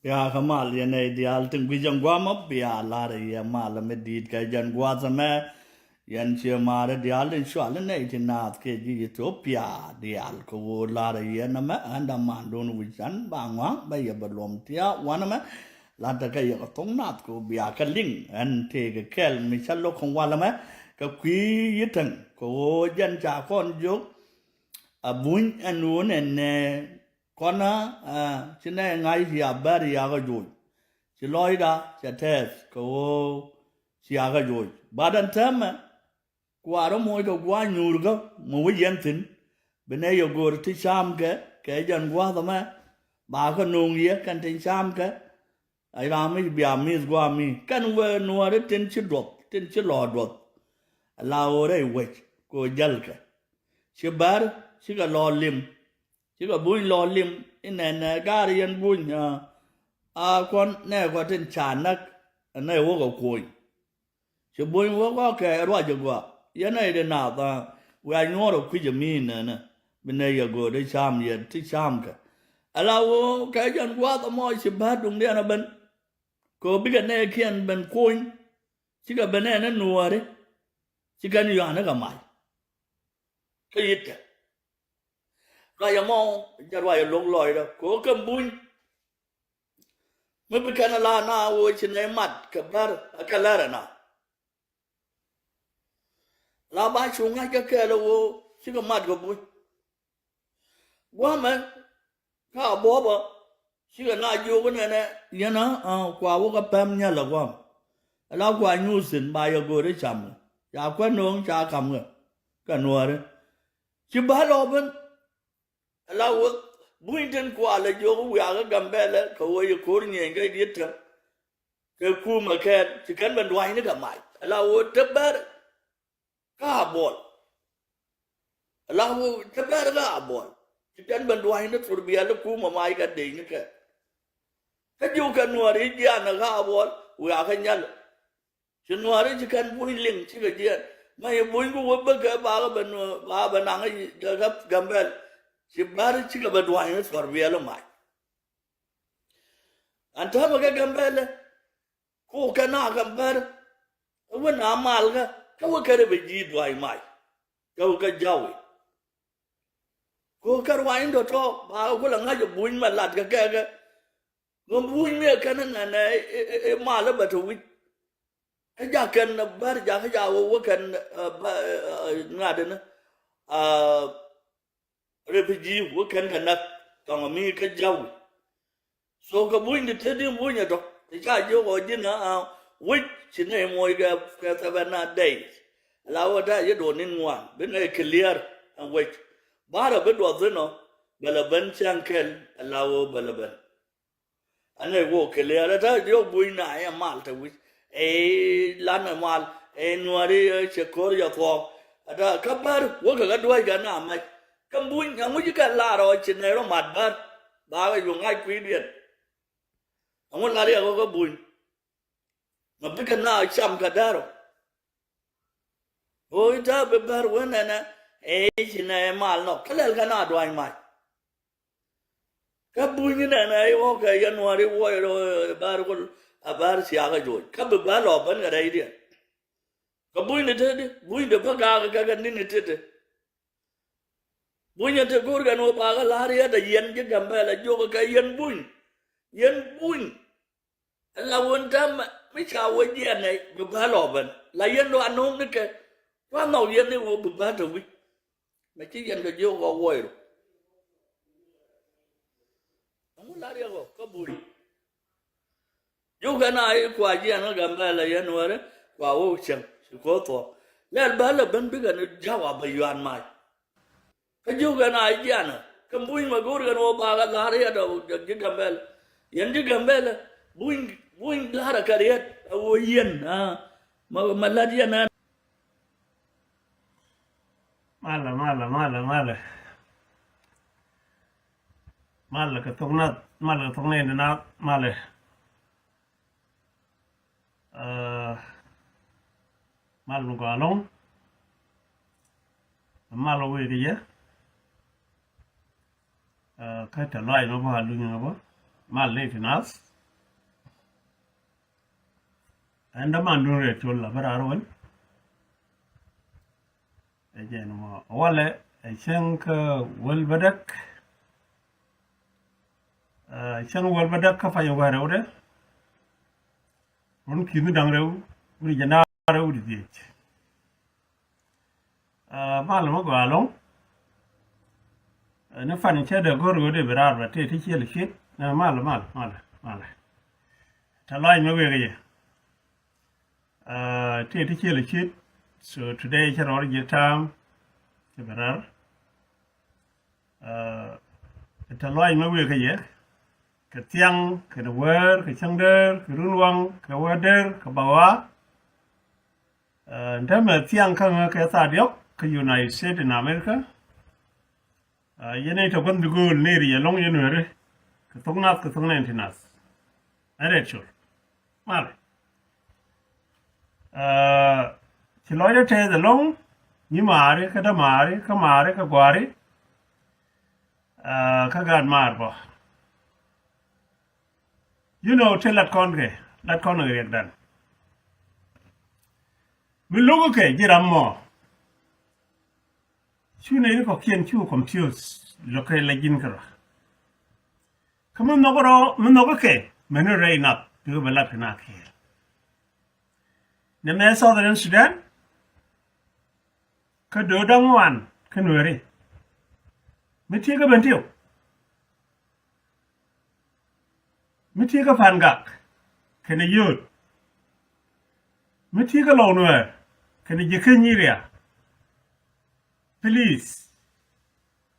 Ya kamal ya ne ideal ting bijang gua map ya lar ya mal me dit ka jan gua zame yan che mare dial in shwal ne tinat ke ji Ethiopia dial ko lar ya na me anda mandon wisan bangwa ba ya balom tia wana me la ta ka ya tong nat ko bia ka ling an te ka kel mi chal lo khong wala me ka kwi yitang ko jan cha kon jok a bun anu ne kona chỉ này ngay thì à bé thì à cái rồi chỉ nói đã chỉ thế cô chỉ à cái rồi ba đàn thêm mà qua đó mỗi cái qua nhiều cái mỗi dân tin bên này có người thì sam cái dân qua thôi mà ba cái nông nghiệp cái thì sam cái ai làm mấy bia mi qua mi cái người nuôi đấy tin chỉ lọt đột lao đấy vậy cô dân cái chỉ bé chỉ cái lò lim chỉ có bún lò lim nè gà riêng bún con nè có trên chán nè này vô có cùi chỉ bún vô có cái rồi chứ quoi giờ này để nào ta về nhớ được cái gì nè bên này giờ go để chăm giờ thích chăm cái alo cái dân qua tao moi chỉ bắt đúng đây là bên có biết cái này khiên bên cùi chỉ có bên này nó nuôi đấy chỉ cần như nó cái mày cái gì thế rồi mongจะว่าลงลอยแล้วก็กำบุญมันเป็นการลาหน้าโว้ยชินไอ้มัดกับลากันลาระนะลาบ้านชงไงก็แค่แล้วโว้ชิก็มัดกับบุญว่ามันข้าบอกว่าชิก็น่าอยู่กันเนี่ยเนี่ยนะกว่าว่าก็แป๊มเนี่ยหรอกว่าแล้วกว่ายูสินบายก็ได้จำอยากว่าน้องจะคำก็นัวเลยชิบ้านเราเป็น là buổi trên qua là vô cái quà cái cầm bé là cậu ấy cố nhìn cái điết thôi cái khu mà khen chỉ cần bên ngoài nó cả mày là chấp bé cả bọn là chấp bé cả bọn chỉ cần bên ngoài nó phù bia nó khu mà mai cái đỉnh cái vô cái nuôi đi ra là cả bọn quà cái nhân chỉ nuôi đấy chỉ cần buổi linh chỉ cái gì mà buổi của bất cứ ba bên nàng ấy cái cầm bé chỉ bảo chỉ là bên ngoài nó phở bia lắm mày, anh thấy mà cái gambar này, cô cái nào gambar, cái nào mal cái cái này bị gì đuổi mày, cái giàu, cô cái ngoài đó cho, bà cô là ngay chỗ bún mà lạt cái, nó bún mấy cái này mal nó bị thối, cái giá cần bà giá cái giá của cần ngay đó nữa, refugee wo kan kana tong mi ka jaw so ka buin de tedi buin do ti ka jo go din na wi chin ne moy ka tabana days la wa da ye do nin wa ben e clear and wait bara be do zeno balaban chankel la wo balaban ane wo clear da jo buin na ya mal ta wi e lan mal e nuari che kor ya tho ada kabar wo ka dwai ga na mai cầm bún nhà mới cái là rồi chuyện này nó mệt bớt ba cái dùng ngay quý điện ông muốn là đi có bún mà biết cái nào chăm cả đó rồi ôi cha bị bớt quên này nè ấy chuyện này mà nó cái nào đòi mày cái bún như này ok dân ngoài đi quay rồi ba con ba xia cái rồi cái bị bớt rồi vẫn ở đây đi cái bún này thế đi bún được phát ra cái này thế buổi nhận thức của cái nô bà cái lá đấy là yên chứ cầm về là vô cái yên bún là quân trăm mấy sao với yên này bị phá lò bệnh là yên đồ ăn uống đấy kì quá màu yên đấy bị phá rồi mấy chứ yên cái vô có quay rồi không có lá đấy có bún vô cái này qua yên nó cầm về là yên rồi đấy qua ô chẳng có to lên bán là bên biết cái nó giao vào bầy hoàn mày cái chú cái này chứ anh cái bún mà cố cái nó ba cái lá đấy đâu cái gambel yên chứ gambel bún lá là cái đấy ôi yên mà lá yên à mala cái thông này nó mala nó có lông mala về cái gì cái trả lời nó vào luôn rồi mal này finance anda mandure cholla bararon ejen mo wala shank walbadak shan walbadak ka fayo garawde on kinu dangrew uri jana rew di diech malama gwalong na fan che de goro de berar ba te ti chele shit na mal ta lai me we ge te ti chele shit so today cha ro ge tam te berar ta lai me we ge ke tiang ke de wer ke chang der ke runwang ke wader ke bawa ndama tiang kan ke sa diok ke United States in America yene to gon dugul neri ya long yenere ke tongnat ke tongna entinas arechur mal ti loide te de long ni mare ka da mare ka gwari ka gad mar bo you know te lat kon ge dan mi logo ke jiram mo chu ne ko kien chu confuse lo ke la jin kara kamu no ko ke menu rei nap tu bela kana ke ne me Southern Sudan ka do dang wan ka nuere mi ti ka bentiu mi ti ka fangak ke ne yut mi ti ka lo nuer ke ne jikenyiria please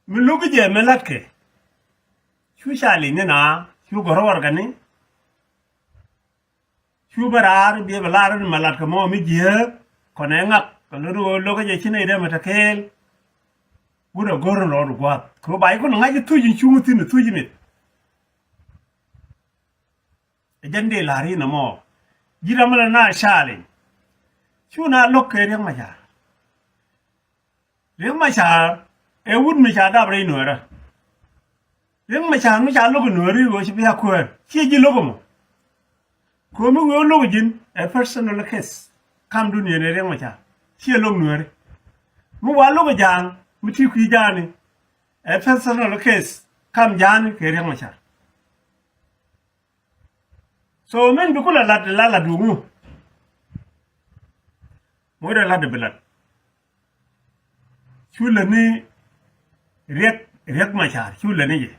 mi lugu je melatke shu shali ne na shu gorowar gani shu barar bi balar malat ko mo mi je ko ne ngak ko lo ga je chine de matakel gura goro no gwa ko bai ko ngaji tuji shu mutin tuji mit jande lari na mo jira mala na shali shu na lokke re ma ja Riêng mà chả em út mà chả đáp đây nữa rồi riêng mà chả lúc nữa đi rồi chỉ biết quên chỉ gì lúc mà cô mới nói lúc gì a personal case cam du này riêng mà chả chỉ lúc nữa đấy mới vào lúc giang mới chỉ khi giang này a personal case cam giang cái riêng mà chả so mình bị cô là đúng không mới là được bật chula ni riek machar chula ni je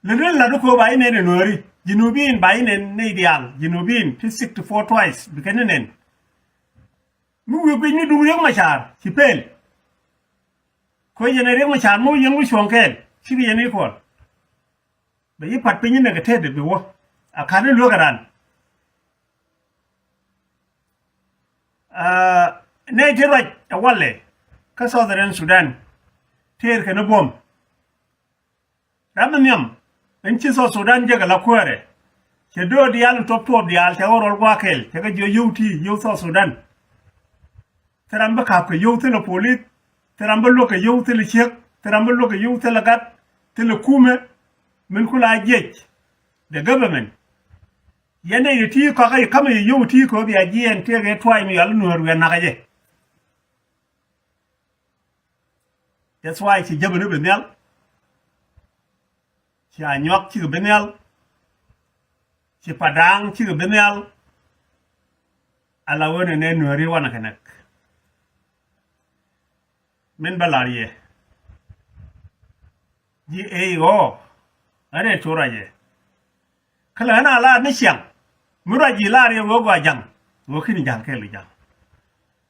le la do ko bay ne nori jinubin bay ne ideal jinubin to 64 twice bikenen mu we ni du riek machar ci pel ko yene riek machar mu yengu shonkel ci bi yene ko be yi pat pinyi ne ga tede be wo akane lo garan ne tiraj awalle ka Southern Sudan ter ke no bom ramanyam en ci Sudan je ga la kwere ke do dial top dial te worol gwakel te ga jo yuti yu Sudan teramba ka ko yuti no polit teramba lo ka yuti le chek teramba lo ka yuti la gat te le kume min kula jej the government yene yuti ko ga kama yuti ko bi ajien te ga twai mi yal no ru na ga je That's why she jabber benel. She anyok chi benel. She padang chi benel. Ala wona ne nori wana kanak. Men balariye. Ji go. Are choraje. Kala na ala ne siang. Muraji lari go gwa jang. Go kini jang kel jang.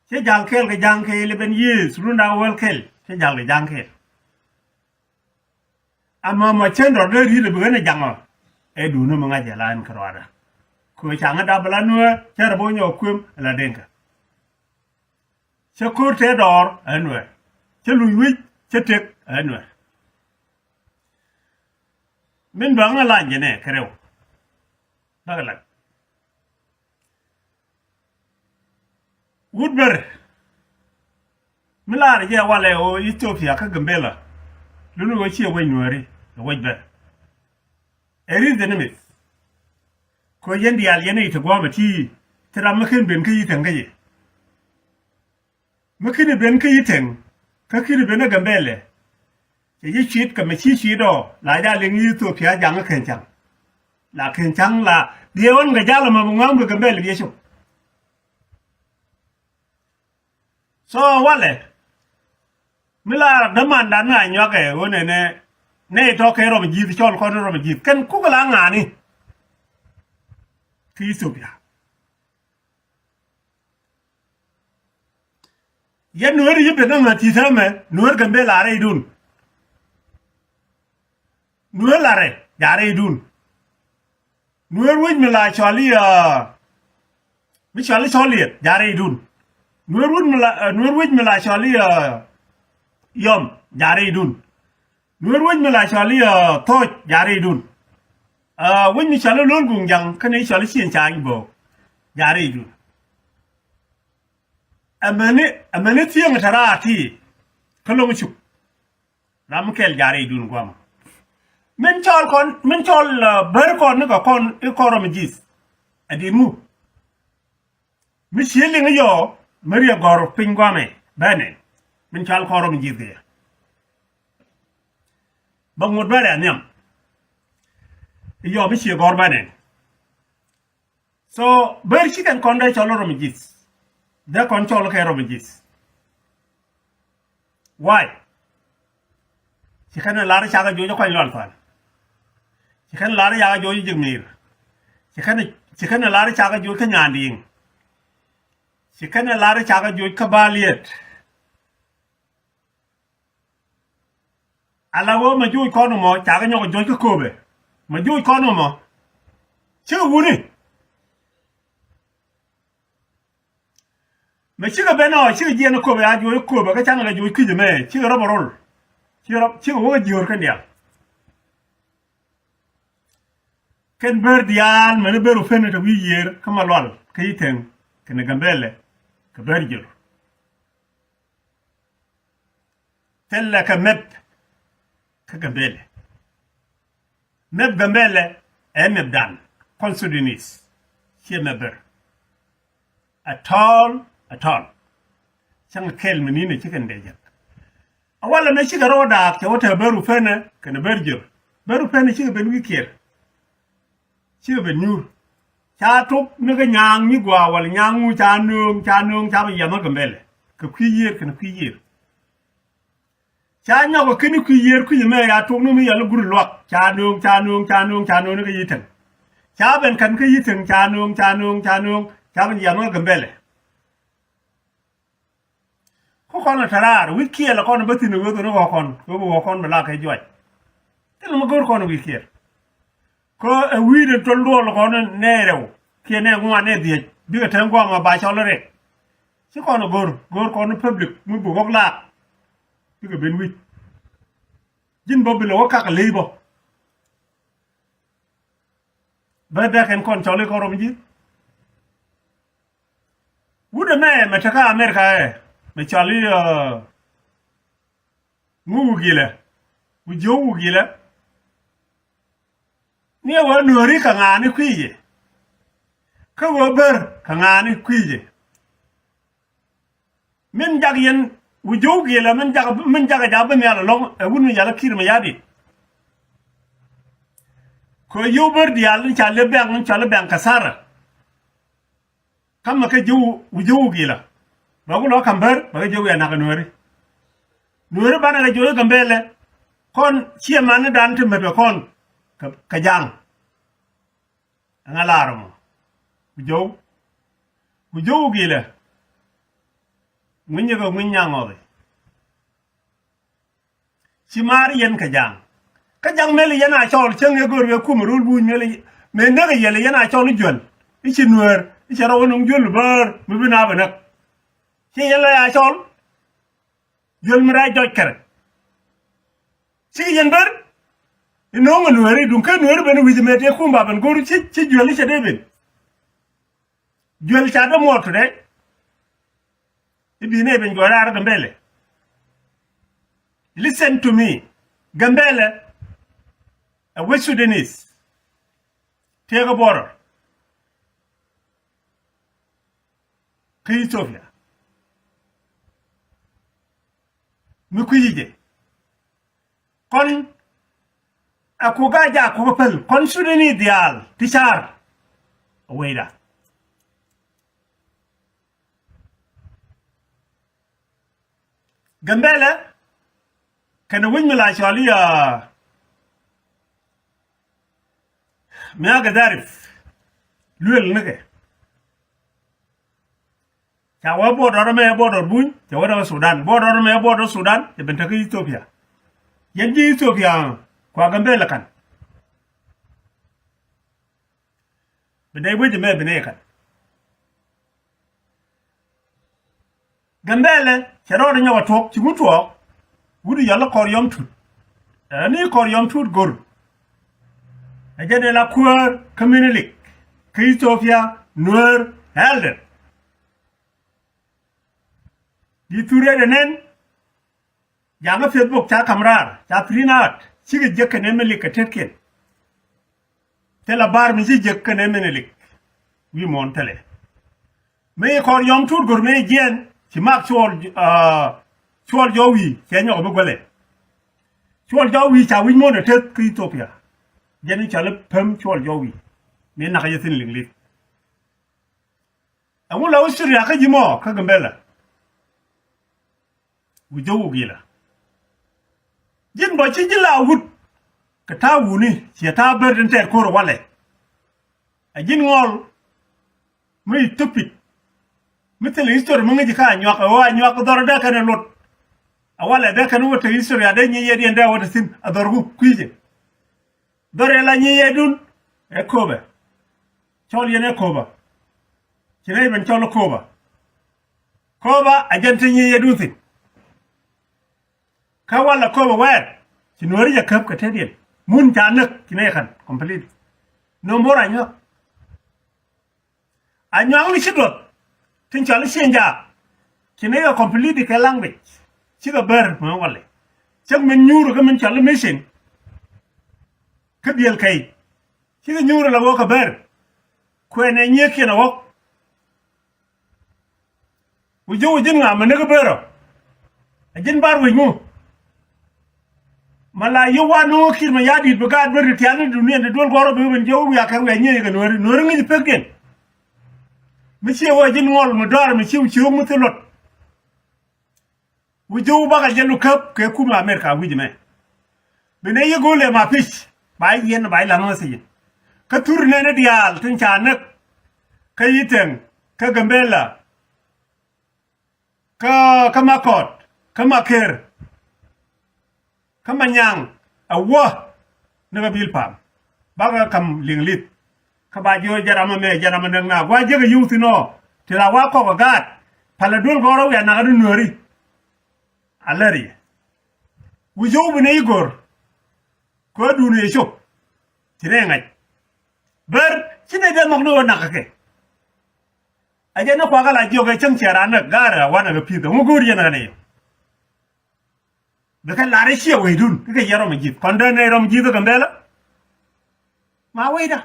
Che jang kel ke jang ke 11 years runda wel kel. Thế giờ lại giang kia mà trên đó đây là bữa này giang à ai đủ nó mà ngay giờ lan cái đó cô chẳng ở đâu bala nữa chơi là bao nhiêu quên là đen cả chơi cô thế đó ở nữa chơi lùi quýt chơi trịch ở nữa mình vẫn là làm gì nè cái đâu đó là Woodbury Milare je wale o Ethiopia ka gambela lulu go chi we nuari we be eri de nimit ko yendi al yene to goma ti tera makin ben ki yiten gaye makin ben ki yiten ka kiri ben gambele yi chit ka me chi do la ja ling yi to pya jang ken chang la ken chang la diewon ga jala ma ngam ga gambele bi sho so wale mila demanda na nyoke wone ne to ke ro ji ti chol ko ro ji ken ku la ngani fi subya yen nuer yibe na ti tame nuer gambe la re dun nuer la re ya re dun nuer win mi la chali mi chali ya re dun nuer win mi la chali yom ya re dun nuer win mi la chali to ya re dun win mi chali lol gung jang kan ni chali sien chang bo ya re dun amane tiang tarati kalong chu ram kel jare dun gwam men chol ber kon ko kon e korom jis adimu mi shieling yo maria gor pingwame bane men chol korom jis de bangod bare anyam yo mi shie gor bane so ber chicken kon de cholorom jis they control Keromijis. Why? She can a lot of Chaga Jojo Coilon. She can a lot of Yaga Jojo Jimir. She can a lot of Chaga Jojo Yanding. She can a lot of Chaga Jojo Cabaliet. Alawo Maju Economo, Chagano Jojo Kobe. Maju Economo. Chill Woody. Me chiga beno chiga jeno ko ba jo ko ba ka changa jo kije me chiga ro borol chiga wo jor kan ya ken berdian me beru fene to wi yer kama lol kayiten ken gambele ka berjor tella ka mep ka gambele mep dan konsudinis chi meber at all chang kel menine chicken deja awala me chiga roda ke wota beru fene kana berjo beru fene chiga ben wikier chiga ben nyur cha top naga nyang ni gwa wal nyangu cha nung cha ba yama gambele ka kwiyer kana kwiyer cha nyago kini kwiyer me ya top no mi yalla guru lok cha nung naga yiten cha ben kan ka yiten cha nung cha ba yama gambele kon tarar wikier la kon batino godo no kon bala kay joy tel ma gor kon wikier ko e wiide to lol kon nerew kene ngwane die biga tan ko ma ba cholore ci kon gor kon public mu bu gok la biga ben wi jin bobu lo ka lebo ba da ken kon chole ko rom ji wude me metaka america me chali ngugile ugile ni wa nuri ka ngani kwije ka wo ber ka ngani kwije min jagyen ugile min jaga jabe me ala long wunu yala kirma yadi ko yober dial chale bang kasara kama ka ugile bagulo kamber baga jogu ya naka nuweri bana ga jogu gambele kon chia mane dante mebe kon kajang angalaro mo ujogu gile mwinyego mwinyangove chimari yen kajang mele yana chol chenge gorwe kumrul buny mele me naga yele yana chol jol ichi nuwer ichi rawonung jol bar mubina banak ci yalla ya chol jol mira joj kere ci yen ber no ma nuere dun ka nuere ben wi mete kumba ban goru ci jol ci deben jol cha do moto de ibi ne ben gora ar gambele listen to me gambele a West Sudanese take a border ka Ethiopia mi ku yije kon aku gaja aku pel kon Sudani dial tichar wayda Gambela kana wanya la shaliya miaga darif luel nake chawa border me border buñ chawa Sudan border me border Sudan e benta ka Ethiopia yanji Ethiopia kwa Gambela kan bedai wede me bene kan Gambela chero nya watok chigutu wudu yalla kor yom tut ni kor yom tut gor ajane la cour community Ethiopia nur helder di ture denen janga Facebook cha kamrar cha trinat chige jekkene melik tetken tela bar mi ji jekkene menelik wi mon tele me kor yom tut gor me jen ci mak chol jowi kenyo bo gole chol jowi cha wi mon te Ethiopia jeni cha le pem chol jowi me na ka yetin lingli amula usuri aka jimo ka Gambela wu jowu gila jin bo ci jila wut ka ta wuni ci ta berden ter ko wale a jin ngol muy tupit mitel history mo ngi ka nyaka doro da kana lot awala da kana wata history ada nyi yedi nda wata sin adorgu kwije dore la nyi yedun e koba chol yene koba kire ben chol koba ajante nyi yedun sin ka wala koba wer ci nori ya kap ka tedien mun janak kine kan complete no more anyo ni sidot tin chal senja kine ya complete ka language ci ga ber mo wala ci men nyuru ka men chal machine ka biel kai ci ga nyuru la wo ka ber ko ne nyeke na wo wujin nga men ga bero ajin bar wi mu mala yowa no kirma yadi buga ber tiani duniya de dol goro be ben jowu ya kan we nyega nori ngi peggen mi ci wo jin ngol mu dor mi ci mu telot wu jowu baga jelu kap ke kuma America wuji me bene yegole ma pitch bay yen bay la no sey ka turne ne dial tin cha nak ka yiten ka Gambela ka makot ka maker ka manyang awa naga bilpam baga kam linglit ka ba jo jarama na wa jega yuti no tira wa ko gat pala dul goro ya na adu nori alari wujo bune igor ko dune sho tire ngai ber cine de magno na kake aje na kwa gala joge chang chera na gara wana ga pida mu guri na ne bekan lare shi we dun ke yaro mi jit konda ne rom jito Gambela ma weida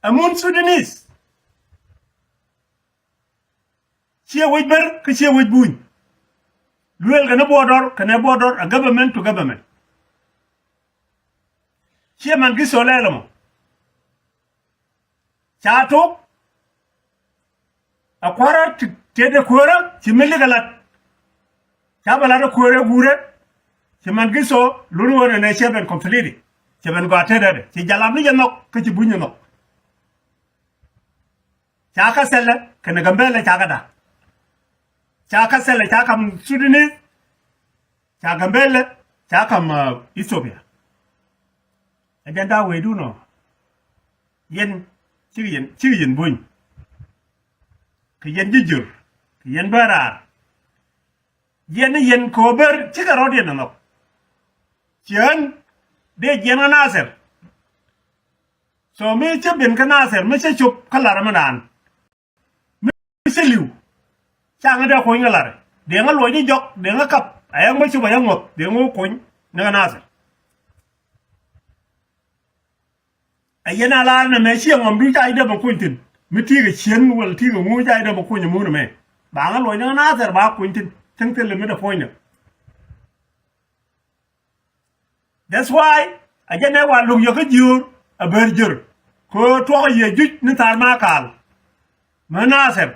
amun Sudanese shi we ber ke shi we buñ luel ga na bodor a government to government shi man gi solelo mo chato akwara tede kora ci meli galat tabala da kore gure ci man giso lulu wona ne cheben complete cheben go atede ci jalam ni janok ke ci buñu nok chaka sele kana Gambela chaka da chaka sele chaka Sudani chaka Gambela chaka Ethiopia agenda we do no yen ci yen buñ ke yen jijur ke yen barar yen kober chiga rodi no chen de yen naser so me che ben ka naser me che chup kala ramadan me che liu chang da ko ngala de nga lo ni jok de nga kap ayang me chu ba yang ngot de ngo ko nga naser ayena la na me che ngom du tai de ba kuntin mi ti ga chen wal ti ga mu jai da ba ku ni mu me ba nga loy na tar ba ku tin tin tin le mi da point that's why ajane wa lu yo ga jur a ber jur ko to ye juj ni tar ma kal ma nasir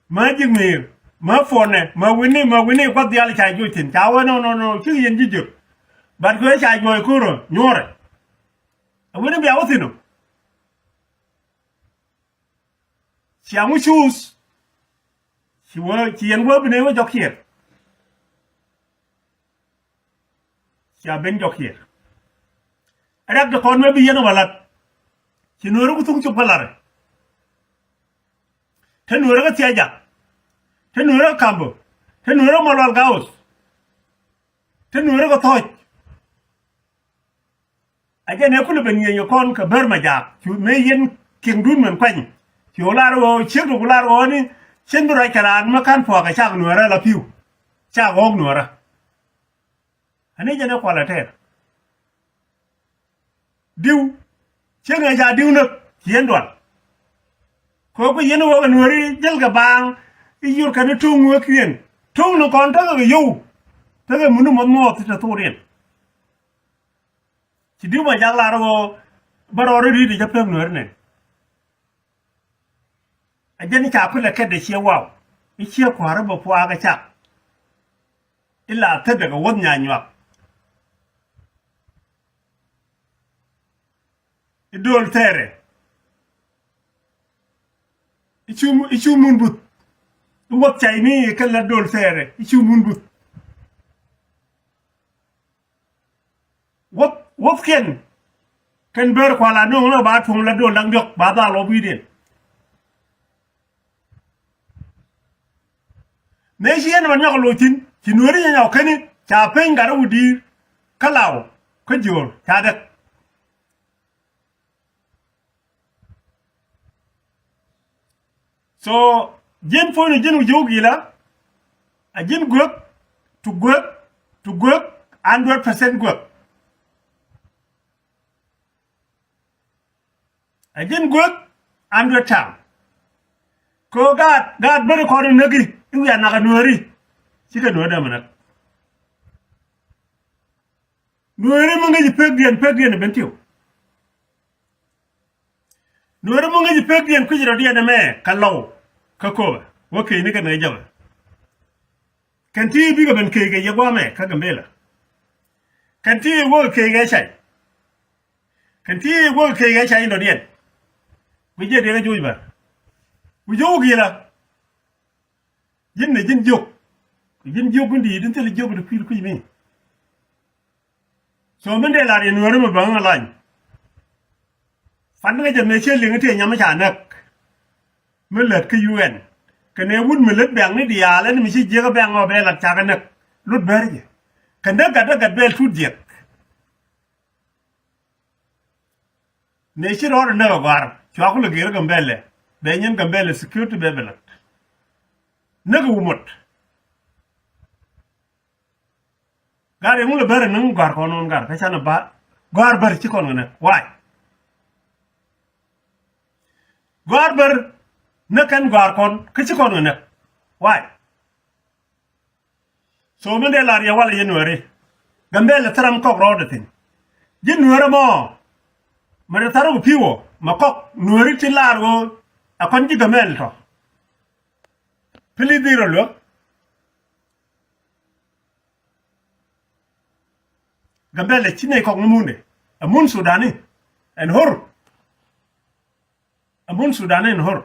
ma jigmir ma fone ma wini ko dial cha jutin cha wa no chi yen jijur but ko cha joy ko ro nyore wini bi awtino chi amu choose chi yen wo bine wo jokier cha ben jokier adak de kon me bi yen walat chi noro ku tung chu palare te noro ga tiaja te noro kambo te noro molol gaus te noro ga toj aja ne ku le ben yen kon ka ber ma ja chu me yen king dun men kwany chu la ro chi du la ro ni chen du ra karan ma kan fo ga chak noro la piu cha gog noro ani je ne ko la te diu chen ga ja diu na yen dol ko ko yen wo nori jel ga bang i yur kan tung wo kien tung no kon ta ga yu ta ga munu mo mo ta to rien ci diu ma jang la ro baro ri di japem nor ne a jeni cha ku le ke de che waw i che ko ra bo po ga cha illa ta daga won nya nywa idol tere ichu mun but wot chay mi kala dol tere ichu mun but wot ken ber ko la no ba tung la dol lang jok ba da lo bi den me jien man nyok lo tin ci nori nya kani cha pen ga wudi kalaw ko jor ta da so jen fo ni jen jogi la a jen gok to gok 100% gok a jen gok 100 tam ko gad ber ko ni nagi tu ya na ka nori ci ka no da mana nori mo ngi pegdien bentiu nori mo ngi pegdien ku jiro dia na me kalaw ka ko woke ni ka na jaw kanti bi ga ben ke ga yagwa me ka gambela kanti wo ke ga shai kanti wo ke ga shai no dien wi je de ga juj ba wi jogi la jin jog ndi din tele jog de pil ku mi so men de la de nori mo bang lañ fan nga jëm ci li nga té ñam ca nak me leut ke UN ke ne wun me leut bang ni dia la ni mi ci jéga bang o be la ca ga nak lut berje ke daga bel tut jek ne ci ro na gar ci ko le gere gambele be ñen gambele security be belat naga wumot gare mu le bere nang gar ko non gar ka ca na ba gar ber ci kon nga way garber na kan gar kon kici kon na why so men de la ya wala yenware gambele taram ko rodatin jin nuwara mo mara taru piwo makok nuwari ti largo akon ji gamel to pili diro lo gambele chine ko ngumunde amun sudani en hor amun sudani en hor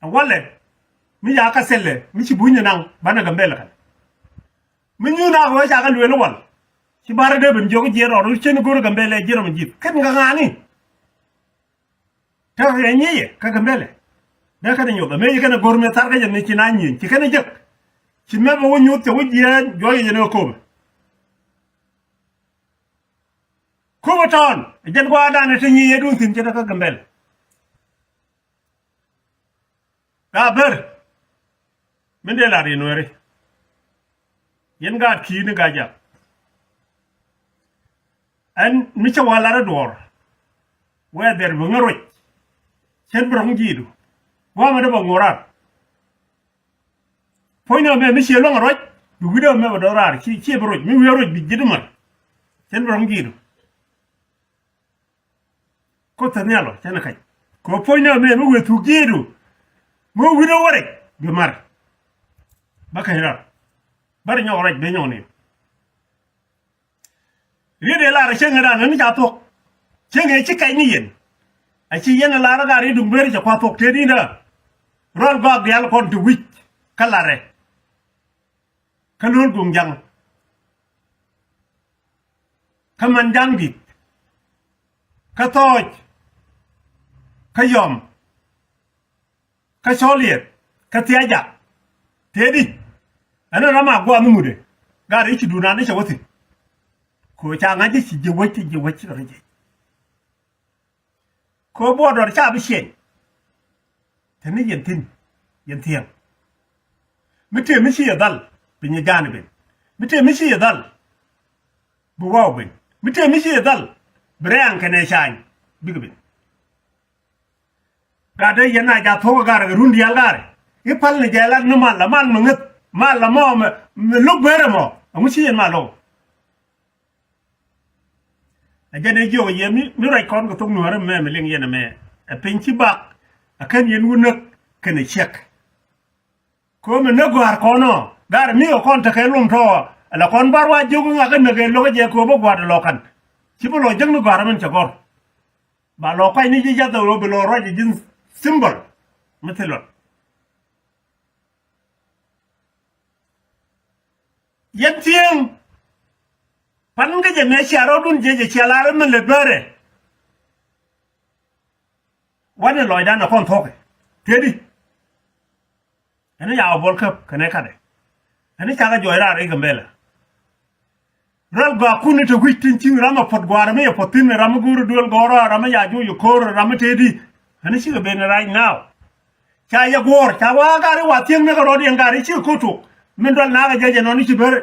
wale mi ya ka selle mi ci buñu nang bana gambele kan mi ñu na ko ja ka luwelo wal ci bara de ben jogo jero ru ci ngoro gambele jero mi jit kat nga ngani ta ya ñiye ka gambele da ka ñu ga me kana gorme tar ga ne ci na ñi ci kana jek ci me ba wonu te wujiye joye ne ko ko ton jen ko ada ne te ñiye dun tin ci da ka gambele ber min de la ri noore yen ga ki ni ga ja an mi cha wala ra dor we der bu ngaro chen brong jidu wa ma da bangorar poina me mi shelo ngaroj du wido me badorar chi broj mi wero bi jidman chen brong jidu ko tanyalo chen kai ko poina me mi wetu jidu mo wido wore bi mar bakayra bar nyaw raj be nyaw ni rede la ra chenga nan ja tok chenga chi kai ni yen a chi yen la ra ga ri dum ber ja kwa tok te ni na rol gog dial kon tu wich kalare kalul gung jang kaman jang dit ka toj ka yom ka soliet ka tiaja tedi ana rama gwa numude ga ri chi duna ne shawati ko cha ngaji chi je reje ko bo do cha bi shen tani yen tiang mite mi shi dal bi ni gane ben mite mi shi dal bu waw ben mite mi shi dal brean kane shan bigben ga de yana ja to ga ga rundi yal gare e pal ne jala no mal ma ngat mal mo me lu bere mo mu shi yen malo ajane jo yemi mi ray kon ko tung no re me ling yena me a penchi bak akan yen wunak kene chek ko me nego har kono gar mi o kon ta kay lum to la kon barwa jogu nga kan ne lo je ko bo gwad lo kan ci bo lo jang no gar man ci gor ba lo kay ni ji jaddo lo be lo roje jin symbol metelon yentien pan nga je me charo dun je chalare men le bere wane loy dan na kon toke tedi ene ya bol kap kane kade ene chaga joira re gambela ral ga kuni to gwitin ci rama pot gwara me potin rama guru dol goro rama ya ju yu kor rama tedi ene ci be right now cha ya gor cha wa gari wa tien me garo di ngari ci ko to men dol na ga jeje non ci ber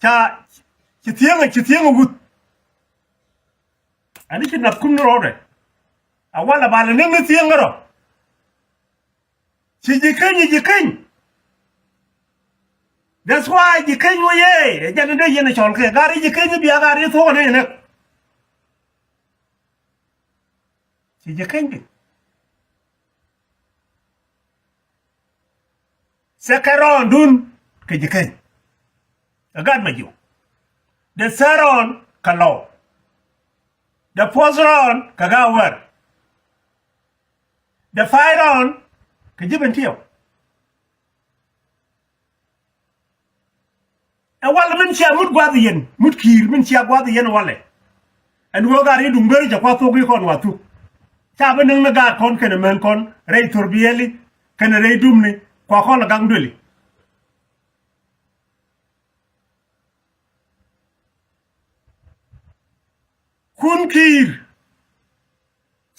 cha ci tienga gut ene ci na kum no re awala bala nenge tiengaro si jikany that's why jikany woye jana de yene cholke gari jikany biya gari to ne ne si jikany sekaron dun ke jikany agad majo de saron kalo de pozron kagawar the fire on ka jiben tiyo e wala min ci amut gwadi yen mut kir min ci gwadi yen wala en wo gari dum beri ja kwa to gi kon watu ta ba nang na ga kon kene men kon rey torbiyeli kene rey dumni kwa kon la gang doli kun kir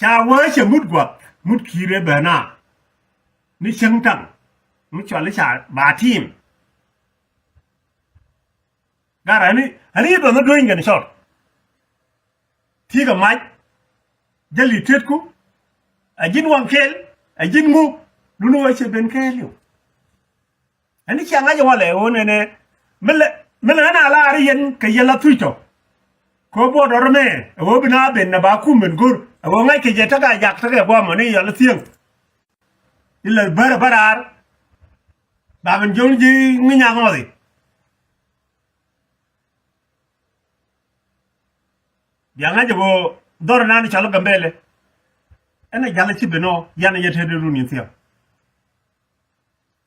cha wo che mut gwat mut kire bana ni chengtang mu chwale cha ba team gara ni ani do no doing gan shot ti ga mai jali tetku ajin wan kel ajin mu lu no che ben kelio ani cha nga wale wona ne mele na la ari yen ke yela tuito ko bo do me wo bina ben na ba ku men gur wo ngai ke je ta ga jak ta ga bo mo ni yala tieng illa barar ba ben jong ji ngi nya ngori yanga je bo dor na ni chalo gambele ene jala ci beno yana yete de runi tieng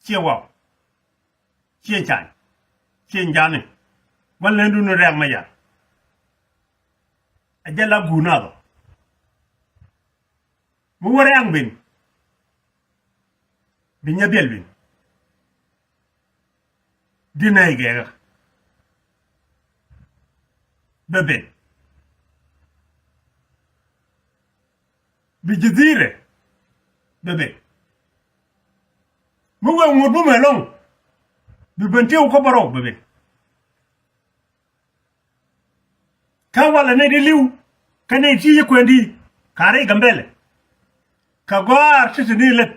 ci wa ci chan ci njane wala ndu no rem ma ya ajala gunado mu wore ang bin binya belbin dinay gega bebe bijidire bebe mu wa ngudu melong bibente ko baro bebe kan wala ne de liw kane ti yekwendi kare gambele kagwar titinilet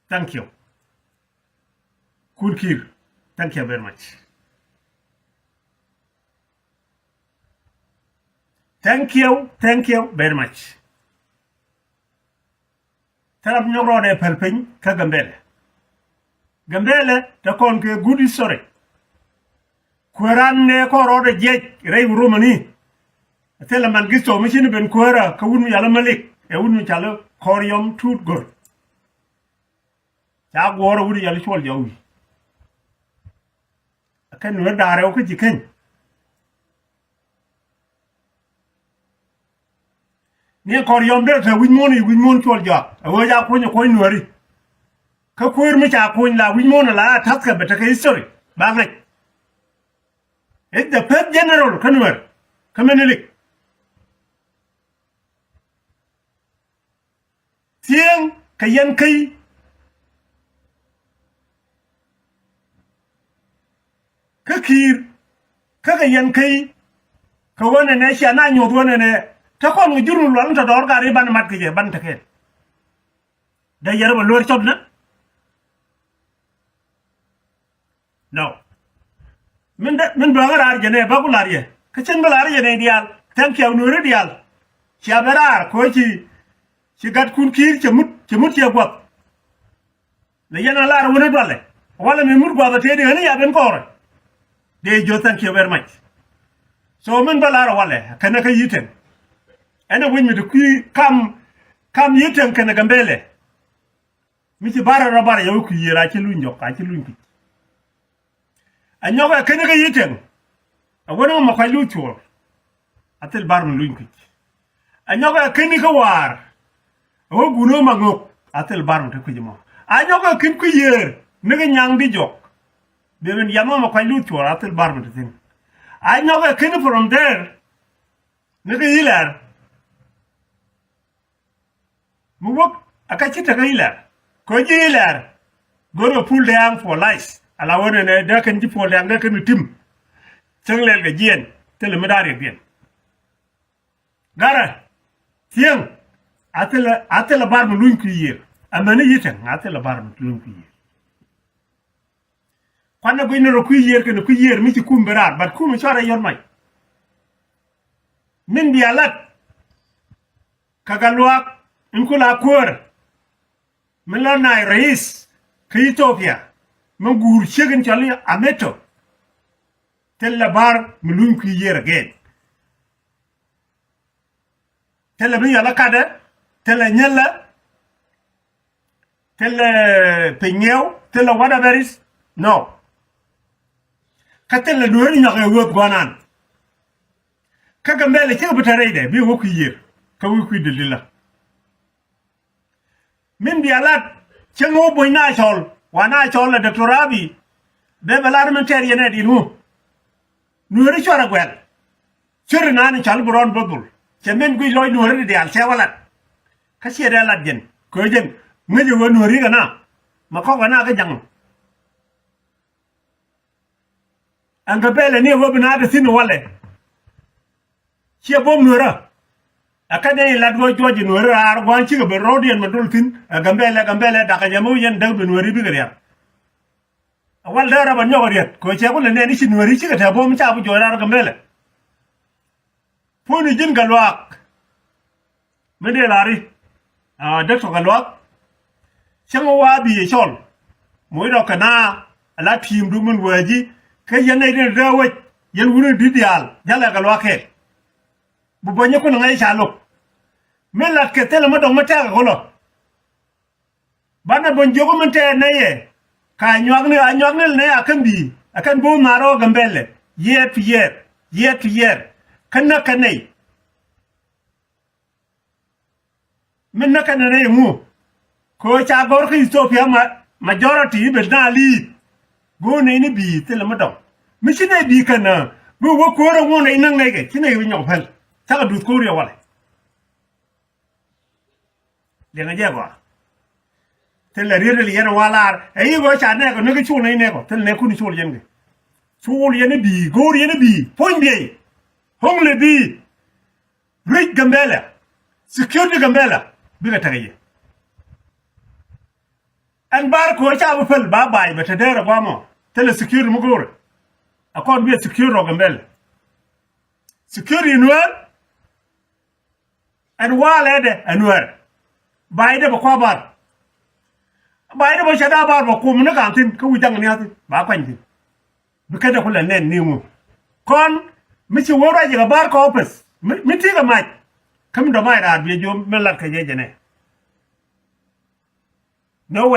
thank you Kulkir thank you very much thank you very much tarab ñoro de pelpeñ ka gambele ta kon ke good history kuran ne ko rode jej rey romani tela man gisto mi sini ben kuara ka wunu yalla malik e wunu chala koryom tut gor ta goro wunu yalla chol jawi akan no dare ko jiken ni koryom de ta win mon chol ja wo ja ko ni ko nori ka kuir mi cha ko la win mon la taska beta ka history ba ngai it's the first general kanwer kamenelik tieng kayan kai kakir kakayan kai ka wona ne sha na nyot wona ne ta kon ngi jurul lan ta dor gari ban mat ke ban ta ke da yarba lor chob na no min do ngara arjene bagular ye kacin balar ye ne dial thank you nuru dial shabarar ko ci gat kun kir ci mut ye gwap le yana lar wona dole wala mi mut gwaba te de ne ya ben ko de jo thank you very much so min balar wala kana ka yiten ana win mi de ku kam yiten kana gambele mi ci bara rabara yow ku yira ci luñ jokka ci luñ anyoga kene ga yiten awona ma kwa lucho atel barm luinki anyoga kene ga war awo guno magok atel barm te kujimo anyoga kin ku yer nega nyang di jok beben yama ma kwa lucho atel barm te tin anyoga kene from there nega hilar muwok akachita ga hilar ko hilar goro pull down for life ala wona ne da kan ji pole anga kan tim cenglel ga jien tele medare bien gara tieng atela bar mu luñ ku yer amana yiten atela bar mu luñ ku yer kwana go ino ku yer kan ku yer mi ci kumberar bat ku mi chora yor may min bialat kagalwa inkula kor milana rais ka Ethiopia magur chegen chali ameto tella bar mulun ku yer again tella bi yala kada tella nyalla tella peñew tella whatever is no katella no ni ngare wot gonan kaga mbele ci butare de bi wo ku yer ka wo ku dilila min bi alat cengo boyna chol wana chola Dr. Abi be belarmenter yene dinu nuri chora gwel chori nani chal buron bobul chemen gui loy nuri de al chewalat ka chere lat jen ko jen ngeje wo nuri kana ma ko kana ga jang anga bele ni wo bina da sinu wale che bom nura akade lat wo joji nuri ar gwan chi ga be rodien ma dultin gambele da ka jamu yen dag be nuri bi gariya awal dara ban nyogoriet ko che ko ne ni chi nuri chi ga ta bom cha bu jora gambele poni jin galwak mede lari Dr. Galwak chango wa bi chol moy do kana ala tim du mun waji kay yanay de rawaj yan wunu didial jala Galwak he bu bonye ko ngay chalok melat ke tele ma do mata ko lo bana bon jogo mate naye ka nyagne ne akan bo maro gambele year to year kana kanai minna kanane mu ko cha gor ki Ethiopia majority be dali go ne ni bi tele ma do mi chine bi kana bu wo ko ro mo ne nan ngai ke chine bi nyok fel ta du ko ri wala le nga je ba tele ri ri yana wala e go cha ne ko ne ko chu ne ko tele ne ku ni chu yen ke chu yen bi go ri ne bi point bi hong le bi great gambela security gambela biga tagaye an bar ko cha bu fel ba bai bata dera gwamo tele security mu gore akon bi security gambela security nuer an wala de anwer bai de ba kwa bar bai de ba shada bar ba ko mun ka tin ku jang ni atin ba kwanti bi kada kula nen ni mu kon mi ci wora ji ga bar ko office mi ti ga mai kam do mai ra bi jo melat ka je ne no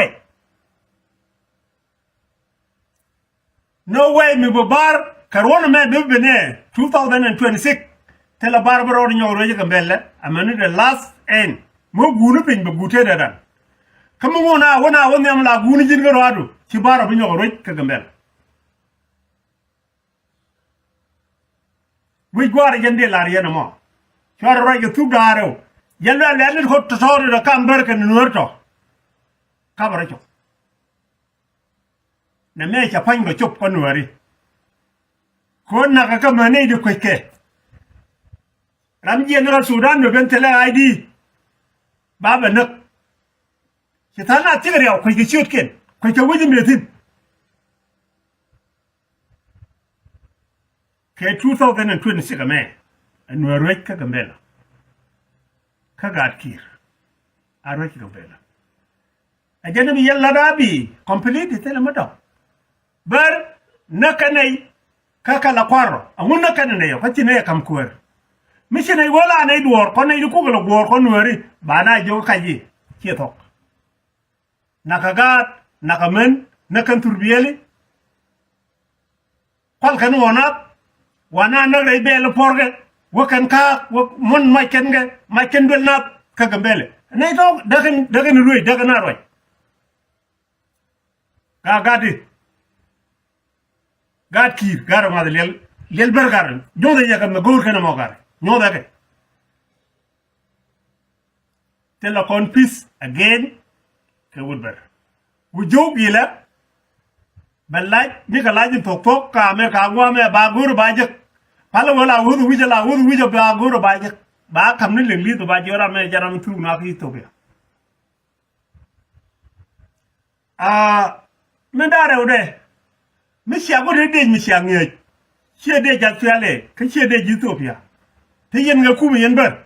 way mi bo bar karona me be bene 2026 tela bar baro ni nyoro je gambelle amanu the last end mo gunu pin be gute da dan kam wona am la gunu jin ga radu ci baro bi nyoro ka gambelle wi gwar yende la riena mo chara ra ga tu garo yalla le ko to da kam bar kan nuerto ka bara cho na me cha pan go chop ko nuari ko na ka ma ne de ko ke ram je na Sudan no ben tele ID ba nak ki ta na tigre ko ke chiot ken ko ke wuji metin ke 2026 me nuari ka gambela ka gatkir arwaki gambela ajana bi yalla dabi complete tele mato bar nakanai kaka la kwaro amun nakanai yo kati ne kam kuwer mishine wala ne duor ko ne ku galo gor ko nuari bana jo kaji kieto nakagat nakamen nakan turbiyeli kwal kan wana na re bele porge wakan ka mon maken bel na ka gambele ne to dagan ruy dagan arway ka gadi gad kir garo ma lel bergar jodo ya kam gor kana mo gar nyoda ke telefon peace again ke woodber wu jogila balaj ni ka lajin tok ka me ka gwa me ba gor ba je pala wala wudu wija ba gor ba je ba kam ni leli to ba jora me jaram tu na ki to be me dare ode mi sia go de mi sia nge che de ja tiale ke che de Ethiopia te yen nga kuma yen ber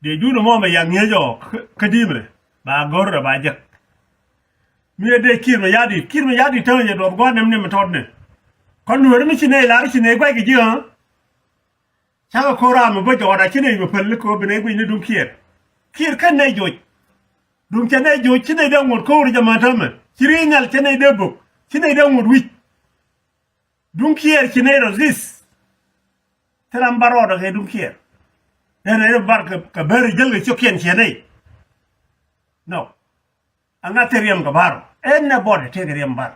de du no mo me yang nge jo kadimre ba gorra ba je mi de kirma yadi tan ye do go nem ne metodne kon no mi chine la ri chine gwa ge ji han cha ko ra mo bo jo da chine mi pel ko be ne gwi ni dum kir kan ne joj dum chene jo chine de ngor ko ri jama tama chiringal chene de bo chine de ngor wi dum chine resist teram baro da dum ene bar ka ber jel ge chokien chene no anga teriam ka baro enne bode teriam bar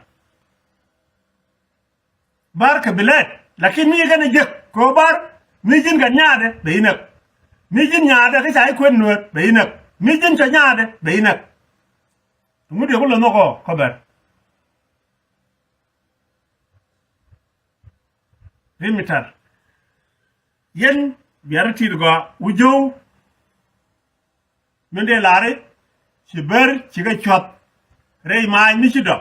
ka bilet lakin mi gane je ko bar mi jin ga nyaade be inak mi jin nyaade ka sai kwen nuer be inak mi jin cha nyaade be inak mu de ko lo no ko ber limitar yen biarati go ujo mende lare ci ber ci ga chop rey ma mi ci do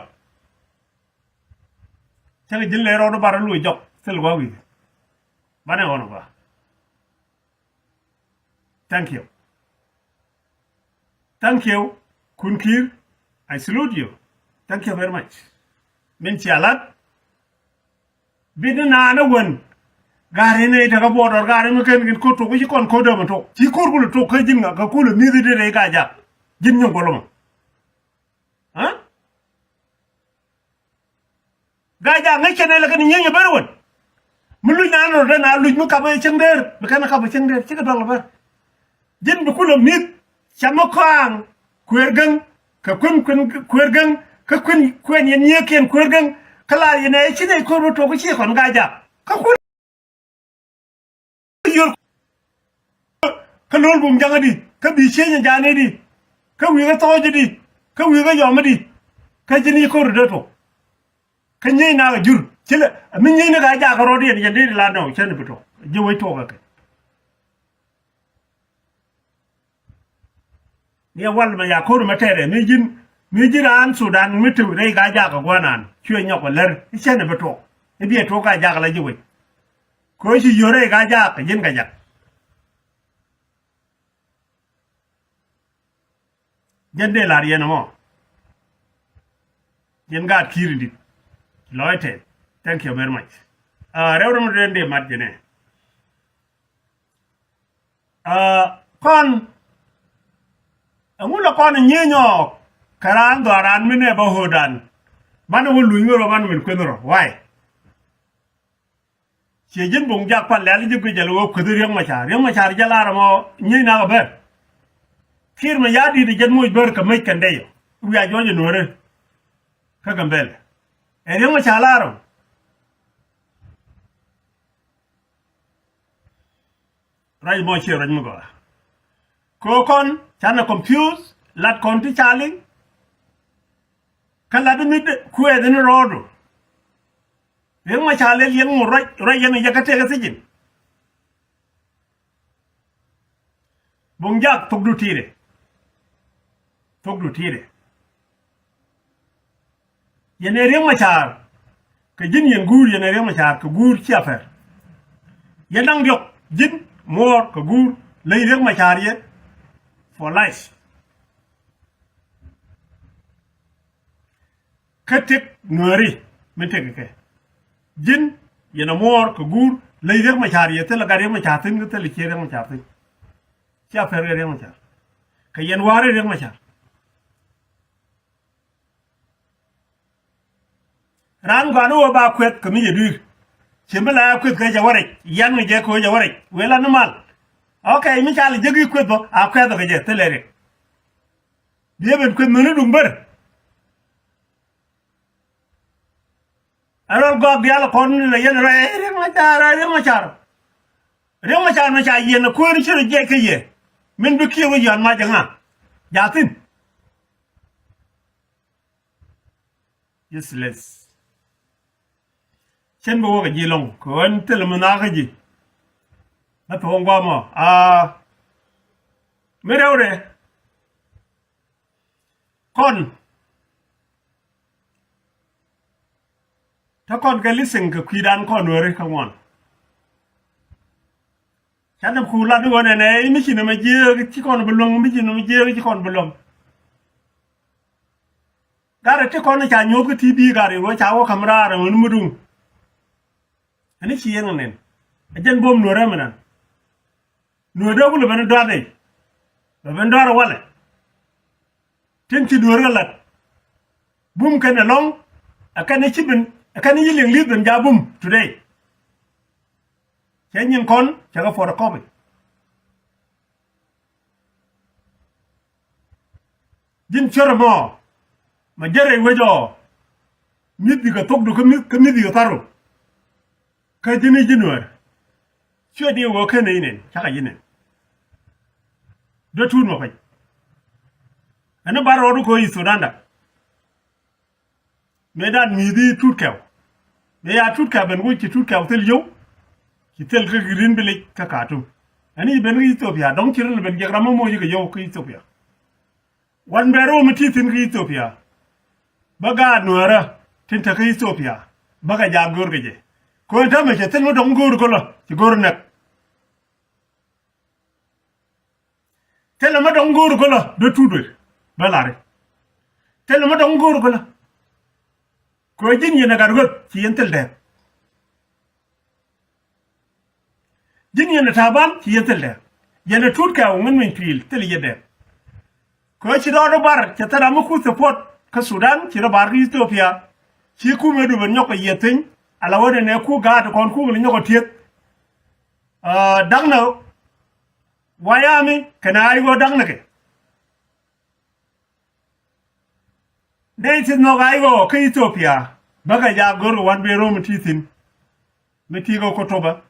ca ga jël ro do bar lu jox sel go wi bané wono ba thank you kunkir I salute you thank you very much min ci alat bidna na won gare ne daga bodor gare mi ken ko to ko ci kon ko do ma to ci korbul to ko jinga ka ko le mi de ga ja jin ñu goloma han ga ja nga ci ne la kan ñeñu bari won mu lu ñaan do na lu mu ka bay ci ndeer bi kan ka ba ci ndeer ci ga dol ba jin bi ko le mi sama kwang kwergang ka kun kwergang ka kun kwen yen yeken kwergang kala yene ci ne ko to ko ci kon ga ja ka ko ka lol bum jangadi ka bi chenya jane di ka wi ga toje di ka wi ga yoma di ka jini ko rudo to ka nyei na jur chile min nyei na ga ja ka rodi yen di la no chen bito je wai to ga ne wal ma ya ko ma tere mi jiran Sudan mi tu dai ga ja ga gwanan chwe nyok ler chen ne beto e bi to ga ja ga la je wai ko shi yore ga ja ka jin ga ja jende la rien mo jen ga kirindi loite thank you very much rewre mo rende madjene kon amulo kon nyenyo karan doran mine ba hodan man wo luingoro man min kwenoro why jin bong jak pan lali jigu jalo ko dur yang machar jalara mo nyina ga ber kir ma yadi de jen moy ber ka may kande yo uya joje nore ka gambel yang machalaro ray mo chi raj mo ko kon chana confuse lat kon ti chaling kala de mid ku e den rodo yang machale yang mo ray yang yakate ga sijin bongjak togdu tire yene yang machar ka jin yen gur yene yang machar ka gur ci affaire yenang yok jin mor ka gur lay yang machar ye for life katek nori mente ke jin yena mor ka gur lay yang machar ye te la gar yang machar tin te le ci yang machar tin ci affaire yang machar ka yen ware yang machar ran ganu ba kwet kami yedu chimbala kwet ka jaware yan je ko jaware wela normal okay mi chal jegi kwet bo a kwet ka je telere biye ben kwet menu dumber aro go biala kon la yen re ma char ma cha yen ko ni chire je ke ye min bu kiyo yan ma janga jatin useless chen bo ga ji long ko en tel mo na ga ji na to ngwa mo me rewre kon ta kon ga listen ga kwidan kon wore ka won chan ku la do ne ne mi chi na ma je ci kon bu long mi chi na ma je ci kon bu long gara te kon cha nyoku tv gare wo cha wo kamera ra mun mudum ani ci yeng nen ajen bom no remana no do bulu ben do dai ben do wala tin ci do relat bum kan long akane ci ben akane yiling li ben ja bum today chen kon cha ga for copy jin chormo ma jere wejo mit diga tok do ko mit diga taro ka jini jinwar chwe di wo ka ne ne chaka yinen do tun mo fay ana baro do ko yi Sudan da medan mi di tut kaw me ya tut ka ben wuci tut kaw tel yow ci tel ka green bi ka katu ani ben Ethiopia donc ci rel ben jegrama mo yi yow ko Ethiopia wan bero mi titin ki Ethiopia baga nuara tin ta ki Ethiopia baga ja gorgeje ko ta me tel mo dong gor ko la ci gor nak tel mo dong gor ko la do tudo balare tel mo dong gor ko la ko jin yena gar got ci yentel de jin yena taban ci yentel de yena tut ka ngun min pil tel yede ko ci do bar ci tara mu ku support ka Sudan ci bar Ethiopia ci ku medu ben nyoko yetin ala wone ne ku gaade kon ku ngi nyoko tiet dangna wayami kanari go dangna ke deytin no gaygo ke Ethiopia baga ja gor wan be rom titin meti go kotoba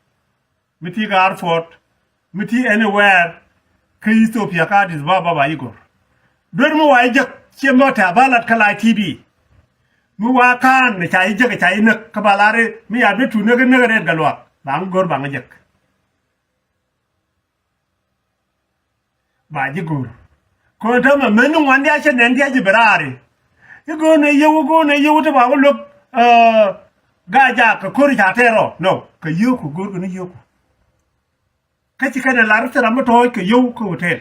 meti ga Arfort meti anywhere ke Ethiopia ka dis baba ba igor dor mo way jek ci mota balat kala TV mu wakan ne chai jek chai nak kabalare mi ya betu ne red galwa bang gor bang jek ba ji gur ko ta ma men wan dia chen den dia ji berare yi go ne yewu ta ba lo ga ja ka kori ta tero no ka yu ku gur ni yu ka ci kana la rata ma to ka yu ku hotel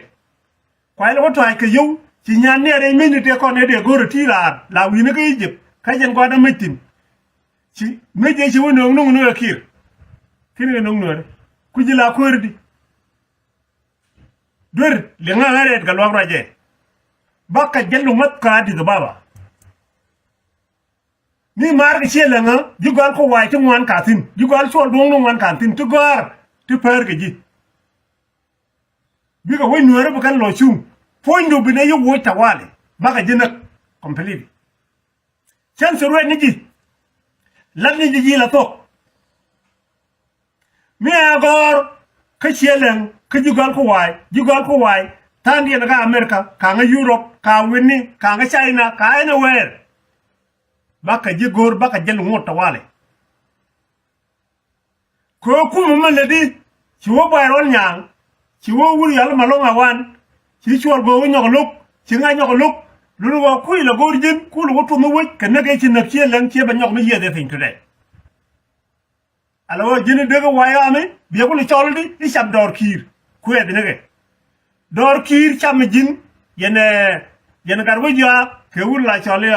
kwai lo to ka yu ci nyan ne re minute ko ne de gur ti la wi ne ka Egypt ka jen ko da mitin ci me je ci wono no kir kini no no ku ji la ko rdi dur le nga ngare ga lo raje baka jellu mat ka di baba ni mar ke chele nga jugal ko wai tu wan ka tin jugal so dong no wan ka tin tu gar tu per ke ji bi ka wai nuore bukan lo chung poindu bi ne yo wo ta wale baka jina complete chan so re ni ji lan ni ji la to mi agor ka chele ka jugal ko wai tan dia ga America ka nga Europe ka winni ka nga China ka anywhere baka ji gor baka jel ngota wale ko ku mo ledi ci wo bayron nyang ci wo wul yalla malonga wan ci ci wor go nyogoluk ci nga nyogoluk lu wo ku la gor jin ku lu to mo wek ka nagay ci nak ci lan ci ba nyog mi yede fin today ala wo jini dega wayame bi ko li choldi di cham dor kir ku e dinege dor kir cham jin yene garwo ja ke wul la chole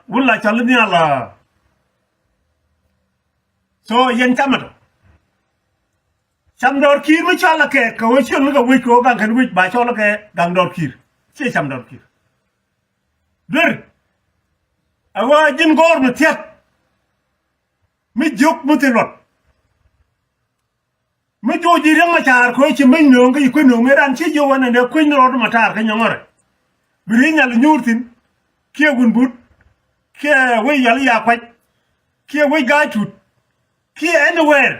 wulla chal ni ala so yen chamato cham dor kir mi chala ke ko chen ga wi ko gan kan wi ba chala ke gang dor kir che cham dor kir dur awa jin gor mi tiat mi jok mi tilot mi joji reng ma char ko chi mi no ga ko no me ran chi jo wan ne ko no ma tar ka nyongore bi nyal nyurtin kia gun but kia we yali ya kwaj kia we ga chut kia anywhere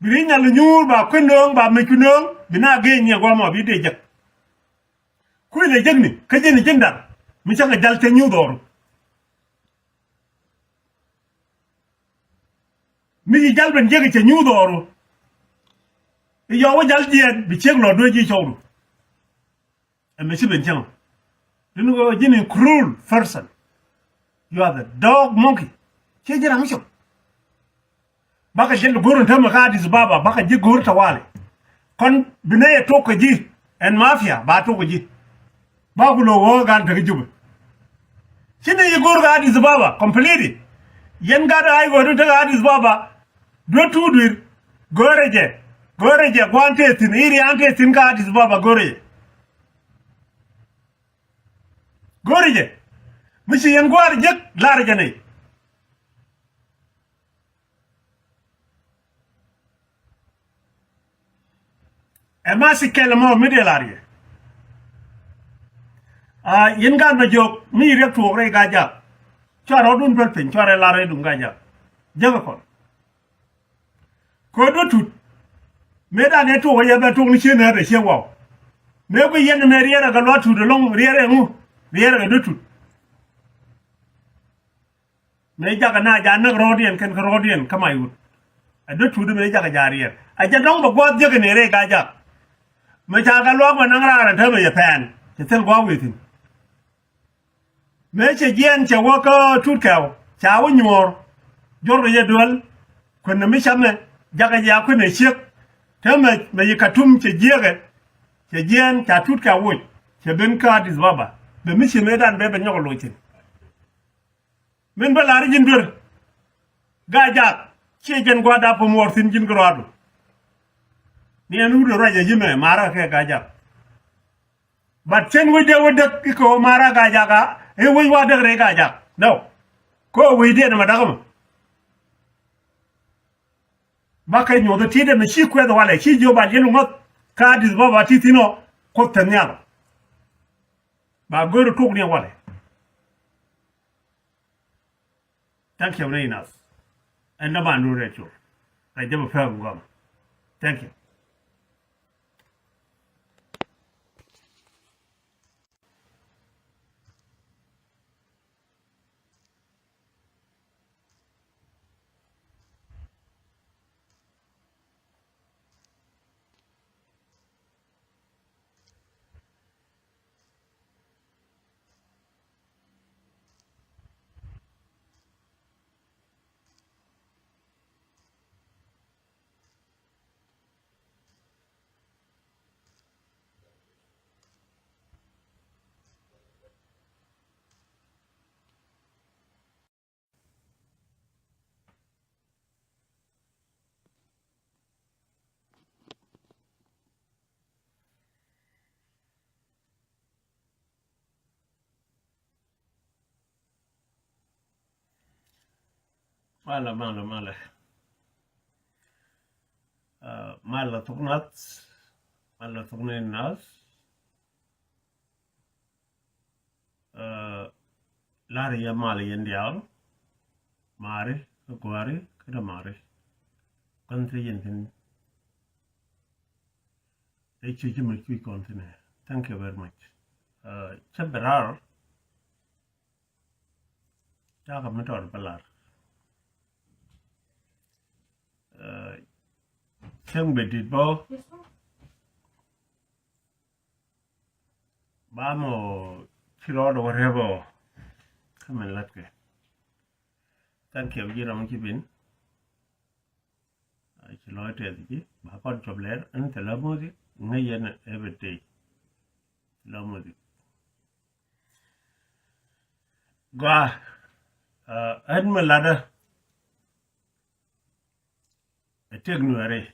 bi nyal nyur ba kunong ba me kunong bina ge nya gwa ma bi de jak ku le jegni ka jeni jendar mi changa dal te nyu dor mi jal ben jegi te nyu dor yo wa jal dien bi chek lo do ji chawdu e me si ben chang you go jini cruel person you are the dog monkey che jira misho baka jel gorun ta maka dis baba baka ji gor ta wale kon binaye to ko ji en mafia ba to ko ji ba ku lo wo gan ta jubu shine yi gor ga dis baba completely yen ga da ay go ta ga dis baba do tudur goreje gwante tin iri ante tin ga dis baba gorije mishi yen gwar jek lar jane e ma si kel mo mi de larye yen gan ma jok mi rek to re ga ja charo dun pel pen chare lare dun ga ja jaga ko do tut me da ne to ya ba to ni che na de che wa me ko yen me riera ga lo tu de long riera mu riera ga do tut me jaga na ja na rodien ken ko rodien kamay wut a do tut me jaga jarier a ja dong ba god jaga ne re ga ja me jaga lo ma nang ra ta me ya pan te tel gwa witin me che gen che wo ko tut kaw cha wo nyor jor ye dol ko na mi chame jaga ja ko ne chek te me katum che jege che gen ta tut ka wo che ben ka dis baba be mi che me dan be be nyoko lo tin men ba lari jin dur ga ja che gen gwa da po mor tin jin gradu ni anu do raja jime mara ke ga ja but chen we de ko mara ga ja ga e we wa de re ga ja no ko we de na madagam ba kai nyodo ti de me chi kwe do wale chi jo ba jinu ngot ka dis baba ti tino ko tanya ba goro to ni wale. Thank you very much. And the man who read you. I never felt Thank you. mala mala tuknat mala tuknin nas lari ya mala yendial mari kuari kada mari country yentin continue. Thank you very much. Chaberar Jacob Metor Balar. Chang Bedit Bo Bamo Chirod or whatever. Come and let go. Thank you, Jiram Kibin. I shall tell you, Bakon Chobler and the Lamuzi, Nayan every day. Lamuzi. Gua Admalada a tegnuare.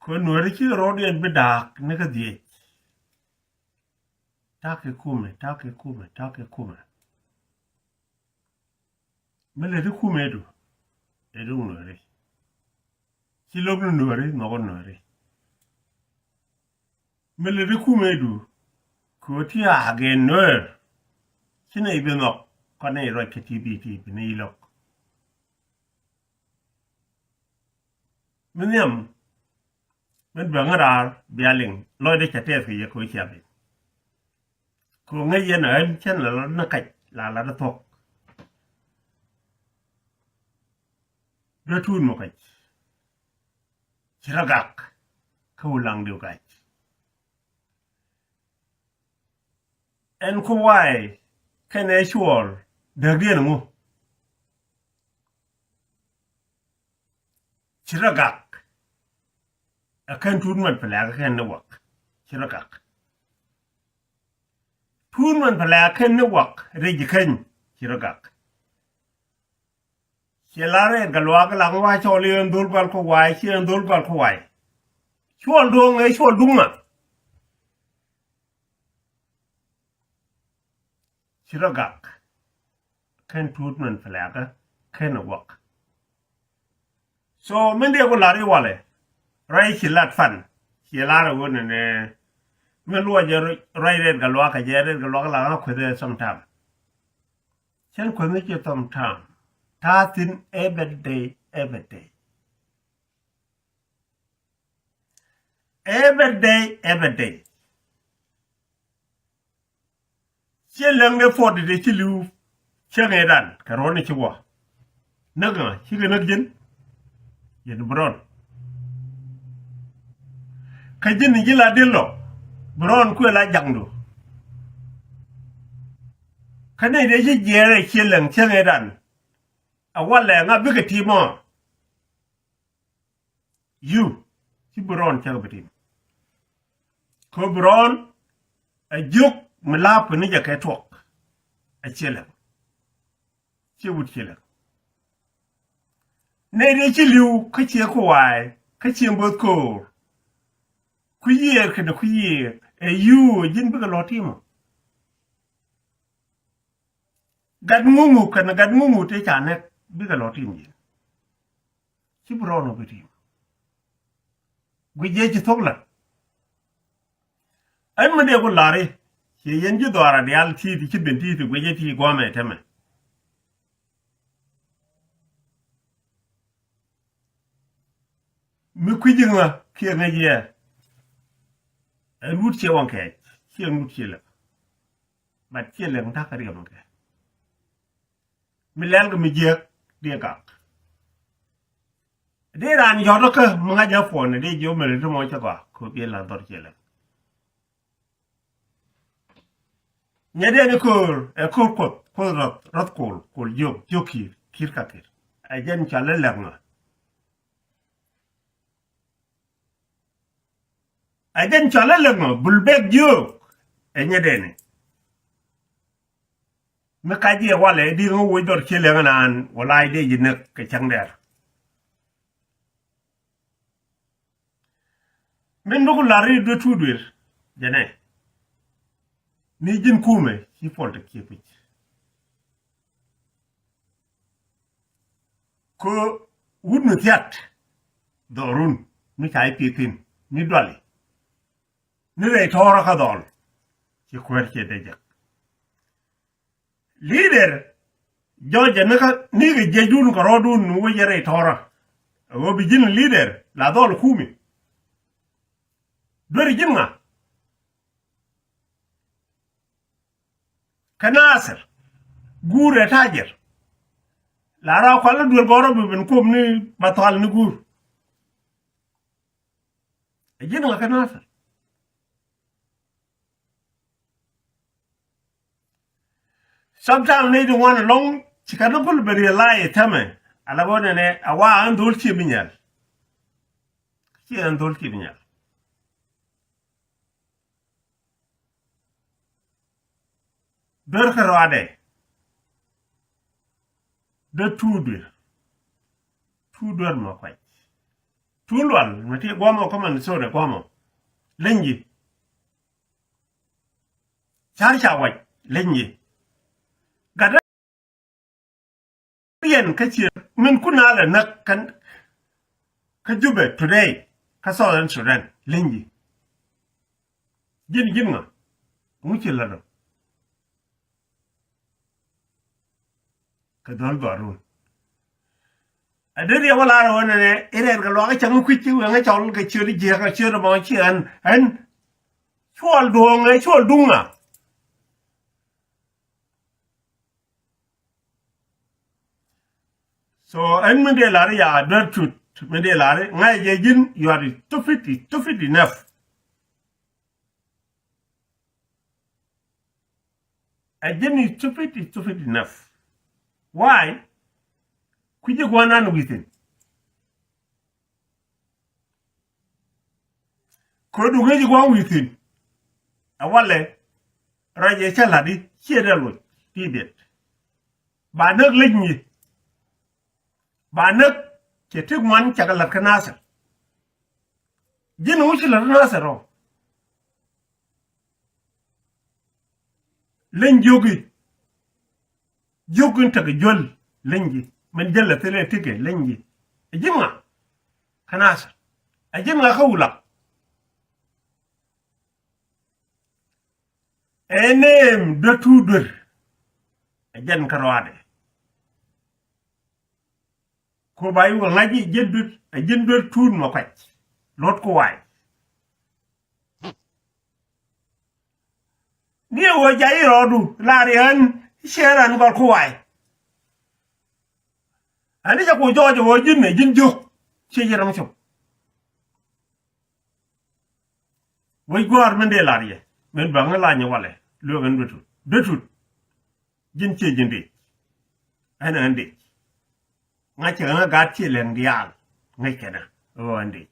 Conwerichi road and be dark, negadi. Take kume. Melody kumedu. Edunore. Chilognu nore, no nore. Melody kumedu. Kotia again nor. China even up. Kone rockety beatty, benilok. Minium. When Bangarar, Bialing, Lloyd Chatefi, Yakuchabi. Kungayan and channel nakai, la talk. Ratun mokai. Chiragak, Kulang Dugai. And Kuwai, can I sure, the Gianu Chiragak. A cantonman palag can work. Chiragak. Toonman palag can work, Regican, Chiragak. Chilare Galwag Langwa Choli and Dulgal Kawai, she and Dulgal Kawai. Shol doing a shol duma. Chiragak. Can Tootman Falaga can work. So Mindy Golari Wale. Right, she let fun. She lara wood and Melua right Galwaka, Jared Galwaka with her sometime. Shen could make you some time. Tartin every day. Every day. She learned the 40 days to live. Changedan, Caroni Chiwa. Naga, she can again. Yen Bron. Kajin Gila Dillo. Bron Quilla Jangdo. Can I Jerry Chilling Changedan? A one lang a big team. You, Tiburon Chalbetin. Cobron, a joke, Malap, and Nija Catwalk. A chiller. She would kill her. Nay, chill you, Kachia Kawai, Kachim both cold. Queer can a queer, a you, Jin Bigalotimo. Gad Mumu can a Gad Mumu take a neck. Big a lot in you. She brought over him. We get you tola. I'm a devil Larry. She yen you dora the al tea, the chipping teeth, the widgety guame teme. Muquidinga, kill a year. And would she one cake, she would kill her. But kill them, Takariam. Milan Mijak. Dear God. They ran your locker, Maja phone, and they you married to Mochaga, could be a land or killer. Yet a cool coat, rot coal, called Yoki, Kirkakir. I didn't tell a lerner. I didn't tell a lerner, bullbeg you, and yet any. Makaji wale di ngo widor kilengan an walai de jinek kecang der. Menduk lari do tudwir jane. Ni jin kume si folta kipich. ko wudnu tiat dorun mi kai pitin mi doli ni re tora ka dol ci kwerke deja leader joje ni ga jejun ko rodun nu wajere tora wo bijin leader la dol kumi dori jinga kanasir gure tajer lara kwalla duel goro ben kom ni batal ni gur jinga kanasir sometimes they don't want long chikano pul beri lai tame ala bona ne awa an dol chi minyal chi an dol chi minyal ber karwade de tudur ma kwai tulwal mati gomo kuma so de gomo lenji char wai lenji gada yen kace min kuna la nak kan ka jube today ka so ran sudan lenji jin nga mu ci la ka dol garu adere wala ra wona ne ere ga lo ga chang ku ci nga chawl ga ci ri je ga ci ro ma ci an chol do nga chol dunga so en mende lare ya dertut mende lare ngai je jin you are stupid enough again is stupid enough why kuje gwana no gitin ko du ngi gwan witin awale raje chaladi chedalo tibet ba nak leñi ba nak ke tigman chagalat kanasa jinu wuci la nasaro len jogun taga jol lenji men jalla tele tige lenji ejima kanasa ejima khawla enem de tudur ejen karwade ko bayi wa ngaji jendut tun ma kwaj lot ko way ni wo jayi rodu lari han sheran gol ko way ani ja ko jojo wo jinne jinjuk ci yaram ci way gor men de lari men ba nga lañu wale lo ngeen detut jin ci jindi ana andi nga ci nga gatti len dial ngay kena o andi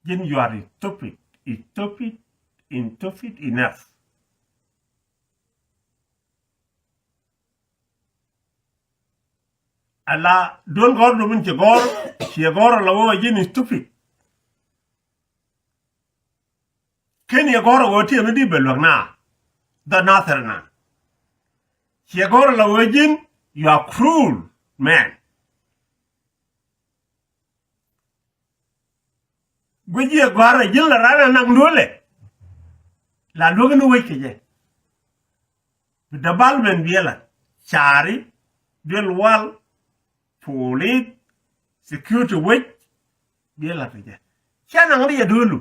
jin you are stupid enough ala don gor do mun ci gor la wo jin stupid ken ye gor wo ti mi di belok na da natherna ci gor la wo jin you are cruel man gwaji gwara jin la rana nang dole la loga no weke je da balmen biela chari del wal police security wek biela je kana ngri ya dolu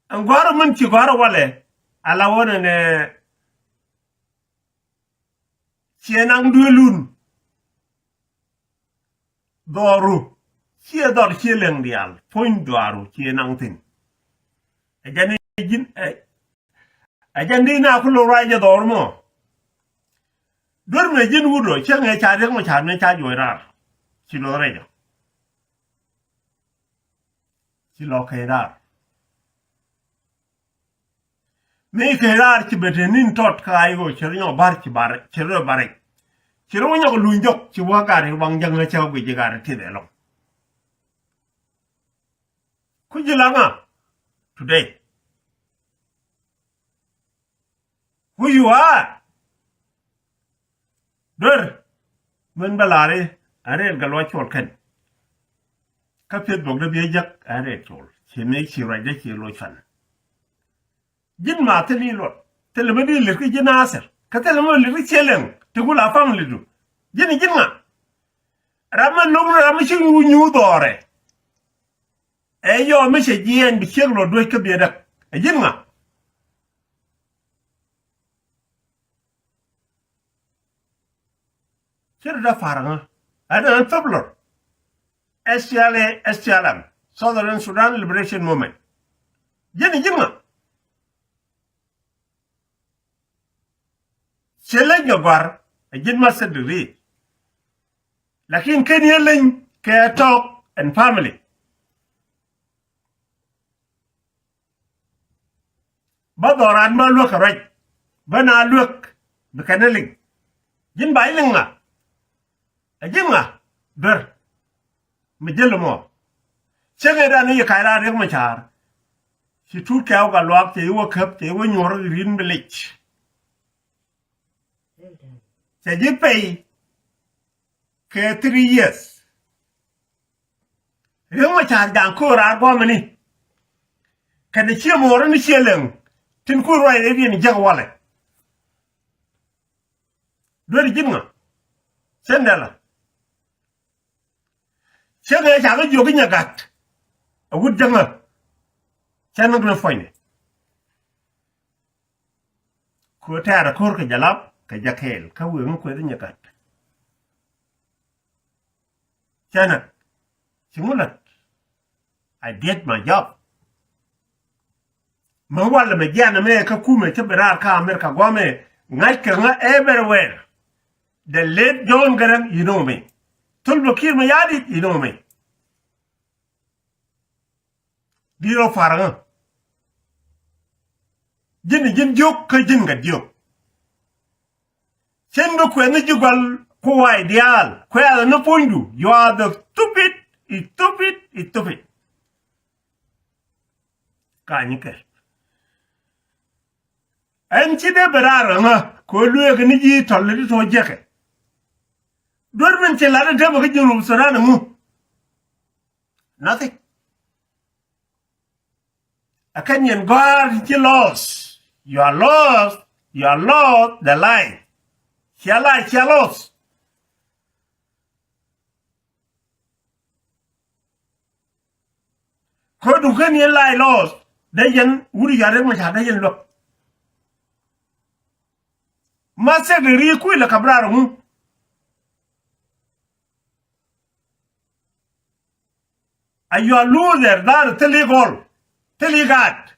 an gwara mun ci gwara wale ala wona ne cienang dulun doru cie dor cieleng dial point doaru cienang tin ajani jin ajandi na kulo raja dormo dorme jin wudo chenge chare mo chane cha joira chilo rejo chilo khairar me khairar ci betenin tot kayo chiro bar ci bar chiro bare chiro nyo lunjok ci wagare wangjang na chaw gi gare tidelo kujilanga today who you are der men balare are ga lo chol kan ka Facebook da biya jak are chol che me chi ra de chi lo chan jin ma te li lo te le medi le ki jina aser ka te le mo le ki chelen te gula family du jin ma rama no rama chi nyu dore e yo me che jien bi chek lo do ka biya dak jin ma Kira da faranga ada an tabler SPLM Southern Sudan Liberation Movement jeni jinga chele jogar jin ma sedri lakin ken yelen ke talk and family badoran ma luok raj bana luok bekaneling jin bailinga ajinga ber mijelmo chege da ni kaira rek machar si tu kaw ga lok te wo khap te wo nyor rin belich se ji pay ke 3 years rek machar dan ko ra go mani kada chi mo ro ni chelen tin ku roi re ni jag wale do di jinga sendala chege ja ga jogi nyagat awud janga chana gna foyne ko tara kor ka jalab ka jakel ka wen ko de nyagat chana simulat I did my job ma wala me jana me ka kume te berar ka America gwame ngai ka nga everywhere the late John Garang you know me Tulbo kir ma yadi you know me Biro faranga jin jok ka jin ga jok chen go kwen ni jugal ko ideal ko ala no pondu you are the stupid ka ni ke en ci de beraranga ko luye ga ni ji tolle to jeke dormen ci la de ba ga jinu sarana mu nothing Akanyan God you lost. You are lost the line. Chia lost. Ko du kan yen lie lost. Dayan wuri yare ma cha dayan lo. Ma se de ri ku la kabrar mu. Ayu a loser dar telegol. Teligat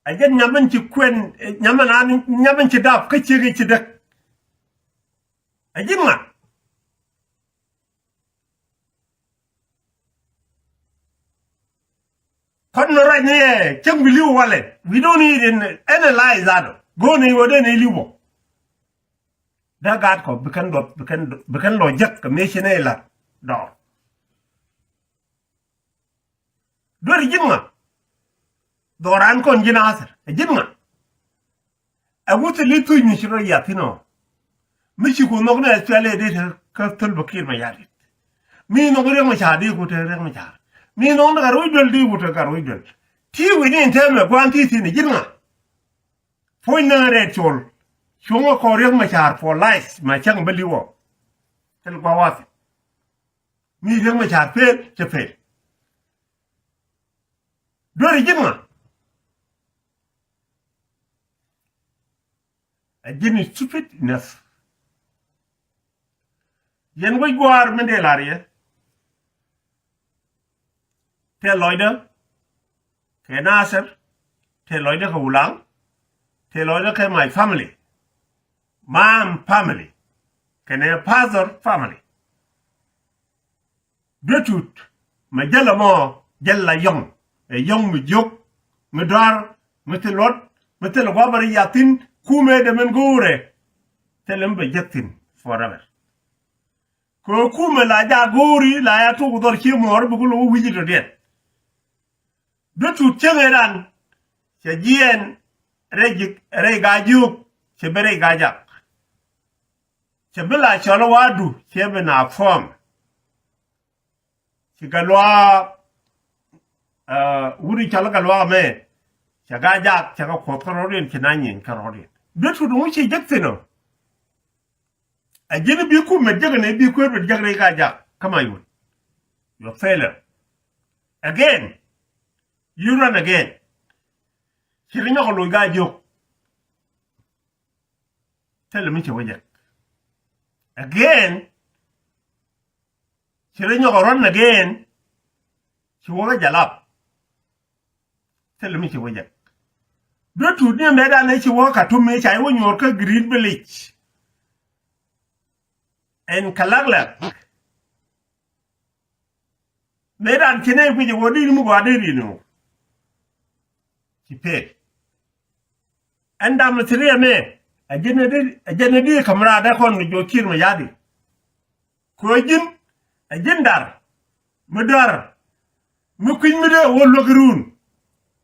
ajen nyaman ci kwen nyaman ci daf ka ci ci dak ajima kon no right ne chang biliu wale we don't need analyze that go ne wode ne liwo da gat ko bekan lo jak ka mechene la do Dori jinga doran kon jina asar jinga agutu litu ni shiro yatino michi ko nokna espele de ka tul bakir ma yari mi no gore ma chadi ko te re ma cha mi no na ro dol di ko te ka ro dol ti wi ni teme kwanti ti ni jinga foi na re chol chungo ko re ma cha for life ma chang beliwo tel kwa wasi mi re ma cha pe che pe Dori jinga ajini stupid enough yen way gwar mende larie te loida ke nasser te loida ka ulang te loida ke my family mom family ke ne father family betut ma jala mo jala yong yong mi jok mi dar mi telot mi tel gwabari yatin kume de men gore telem be jetin forever ko kume la ja gori la ya to dor ki mor bu lo wiji do det do tu tengeran se jien rejik re gajuk se bere gajak Chabila chola wadu chebe na form chigalwa wuri chola galwa me chaga jak chaga khotkarorin chinanyin karorin betu du chi jaktino ajini bi ku me jaga ne bi ku be jaga ka jak kama yun you failure again you run again chirinyo ko lo ga jok tell me chawajak again chirinyo ko run again chiwaga jalap tell me chawajak betu ni me da ne chiwaga katume chai wo nyorka green village en kalagla medan kene kuje wodi mu gwadiri no kipe anda mutire me ajene di kamra da kon jo kirma yadi ko jin ajindar mudar mu kuñ mi de wo logrun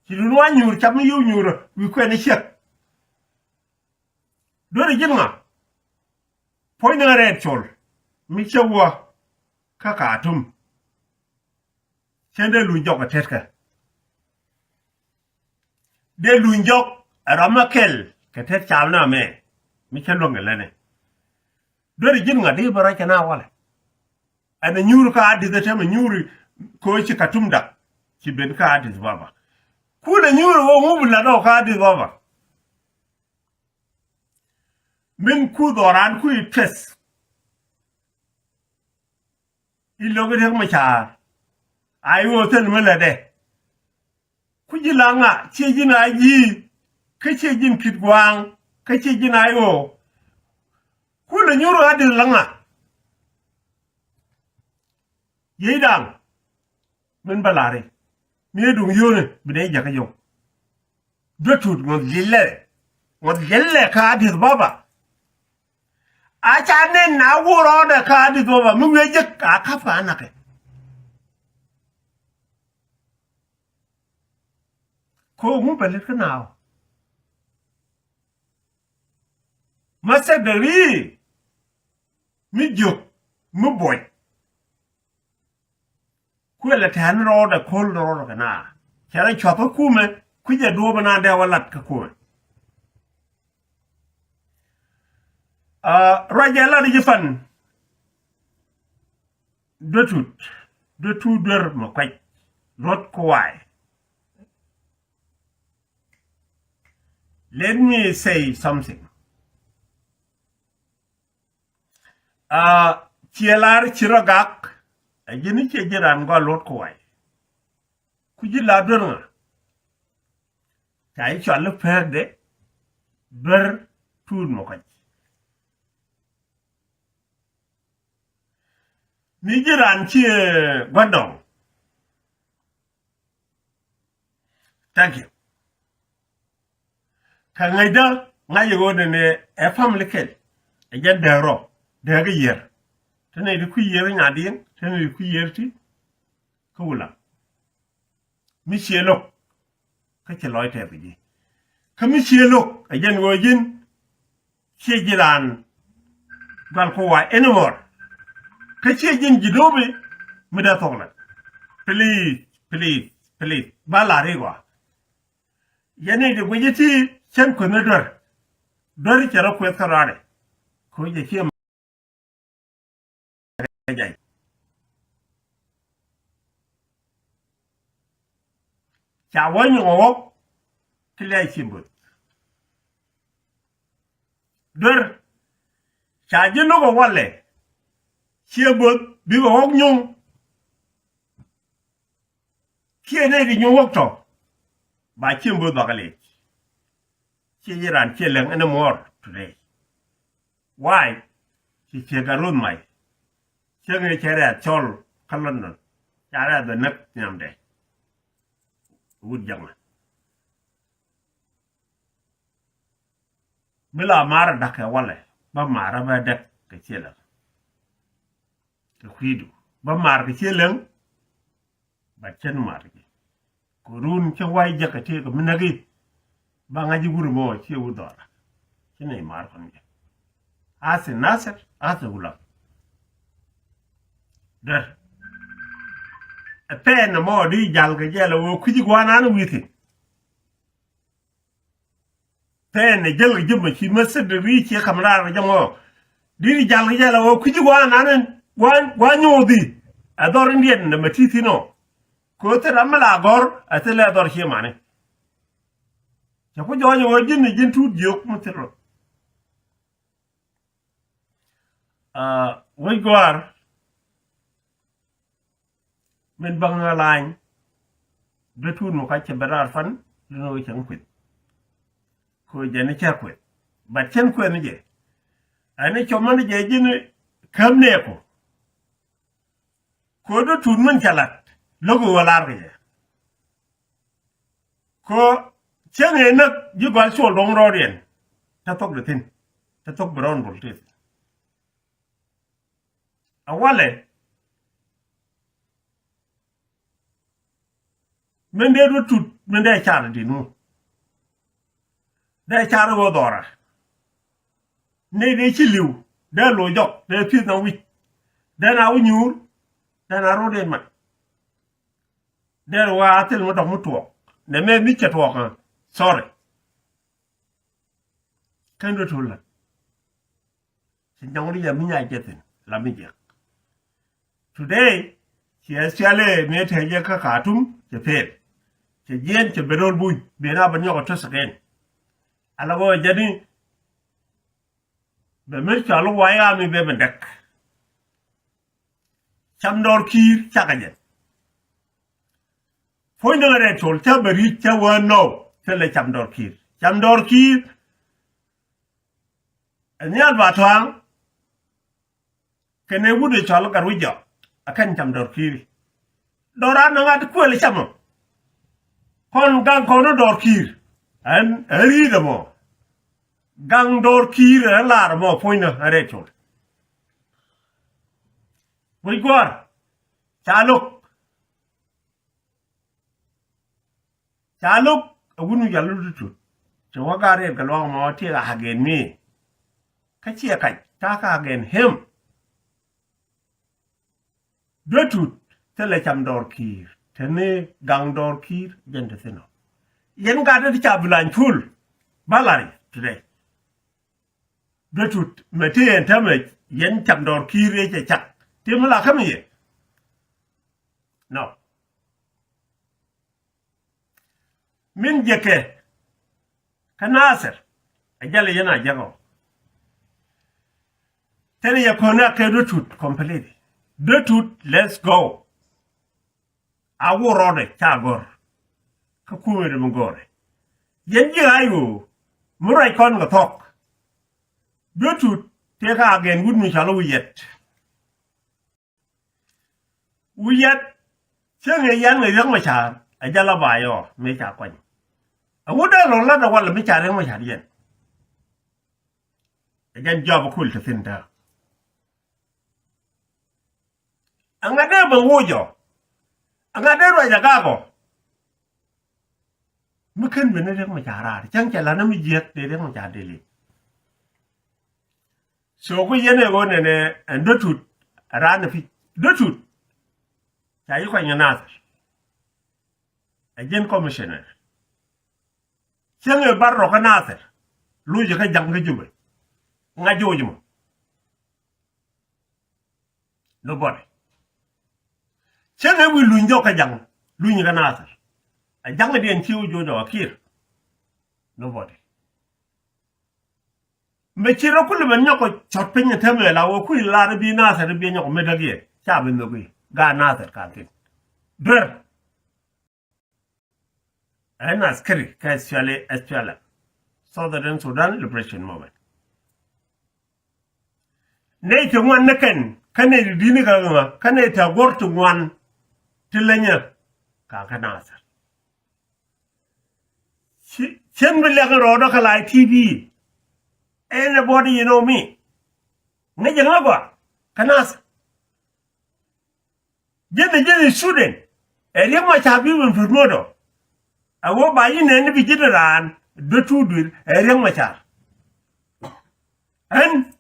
ci lu wa ñur cham yu ñur wi ko ne chek do de jinga poy na red chol mi chewa kaka atum chende lu jok atetka de lu jok ramakel katet chalna me mi chelo ngelene do de jinga de bara kana wala ana nyuru ka adi da tama nyuru ko ci katumda ci ben ka adi baba ku da nyuru wo mu bulla do ka adi baba min ku doran ku ipes ilo gede ma cha ayo ten mele de ku jilanga ci jina ji ka ce jin kitwang ka ce jina yo ku da nyuru adi langa yidang min balare mi dung yone bide jaka yo dotut mo gelle ka adi baba a cha ne na wuro da ka adi baba mu weje ka kafa nake ko mu balit ka nawo masadari mi jok mu boy kuela tan roda kol roda kana chara chopa kume kuje do bana da walat ka ko rajala di fan dotu der ma kwaj rot ko wai let me say something chielar chirogak ajini che jiran go lot ko wai ku ji la dornga tai chol perde ber tun mo kaj ni jiran chi godong thank you ka ngaida ngaye go ne e family kel e jande ro de ga yer tane di ku yer ngadien tane di ku yerti ko wala mi cielo ka ci loy te bi ka mi cielo a jen wo jin ci jiran dal ko wa anymore ka ci jin jidobe mi da tokla please bala regwa yene de gojeti chen ko na dor ci ra ko tarare ko je ci jay cha wonyo wo klay chimbut dor cha jino go wale chimbut bi go wok nyung kiene di nyung wok to ba chimbut ba kale chi jiran cheleng ene more today why chi chegarun mai chenge chere chol kalon chara the nak nyamde wud jama bila mara dake wale ba mara ba dak ke chela ke khidu ba mar ke cheleng ba chen mar ke kurun che wai jakate ko minagi ba ngaji guru mo che udora chine mar kon Ase Nasser, ase Gulam. There. A pen a more di jalga jello, could you go on with it? Pen a jelly jimmy, he must have the reach your camera, Jamo. Didi jalga jello, could you go on one you the Ador Indian, the Matitino. Quoted Amalagor, I tell Ador here money. You put your Jimmy into joke material. We go on. Men bang line the two no catch a better fun, you know, we can quit. Could Jenny quit. But can quit. And it's your money, Jenny, come near. Could the two men calat, logo alarmia. Co Chen enough, you got so long rodian. That talk the thing. That talk brown bull. A wallet. Men de do tut men de char di nu de char wo dora ne de chi liu de lo jok de pi na wi de na wu nyur de na ro de ma de wa tel mo dok mo to ne me mi che to kan sorry kan do to la sin jang ri ya mi nya jetin la mi je today she actually made her ka tum je pe che jen che berol buy be na banyo ko tosaken ala go jadi be mer chalo waya mi be bendak cham dor kir chakaje foi no re tol cha beri cha wano tele cham dor kir anyal batwang kene wude chalo karwijo akan cham dor kir dora no ngat ko le chamo kon gang kono dor kir an eri de mo gang dor kir la mo poina arechol we gwar chaluk agunu jalu tu so wagare galwa mo ti hagen mi kachia kai ta ka hagen hem dotut tele cham dor kir tene gang dor kir jende seno yen gade di chabulan ful balari today dotut mete entame yen cham dor kir ye chak timla khamiye no min jeke kanaser ajale yana jago tene yakona ke dotut completely dotut let's go awo rode chagor ka kuwere mungore yenji ayu murai kon ga tok dotut te ka agen gud mi chalo wiyet chenge yan ngai rang ma cha ajala bayo me cha kwan awu da lo la da wala me cha rang ma cha yen ajan job kul te finta angade ba wojo angade ro ya gago meken bene rang ma cha ra chang cha la na mi jet de rang ma cha de le so ko yene go ne dotut ran fi dotut Chai kwa nyanaz. Again commissioner. Chenge barro kanazer. Luji ka jang ka jube. Nga joji mo. Nobody. Chenge wi lunjo ka jang. Lunji ka nazer. A jang di en chiu jojo akir. Nobody. Me chiro kulu ben nyoko chot pinye teme la wo kui la bi nazer bi nyoko medagie. Chabe ndogui. Ga nazer kantin dur ana askari ka SPLA Southern Sudan Liberation Movement ne to wan nakan kane dini ga ma kane ta gortu wan tilanya ka nazer chen bile ga rodo kala TV anybody you know me ne janga ba kanas Jene student, eri ma chabi won promodo. Awo bayi ne bi jidaran do tudur eri ma cha. En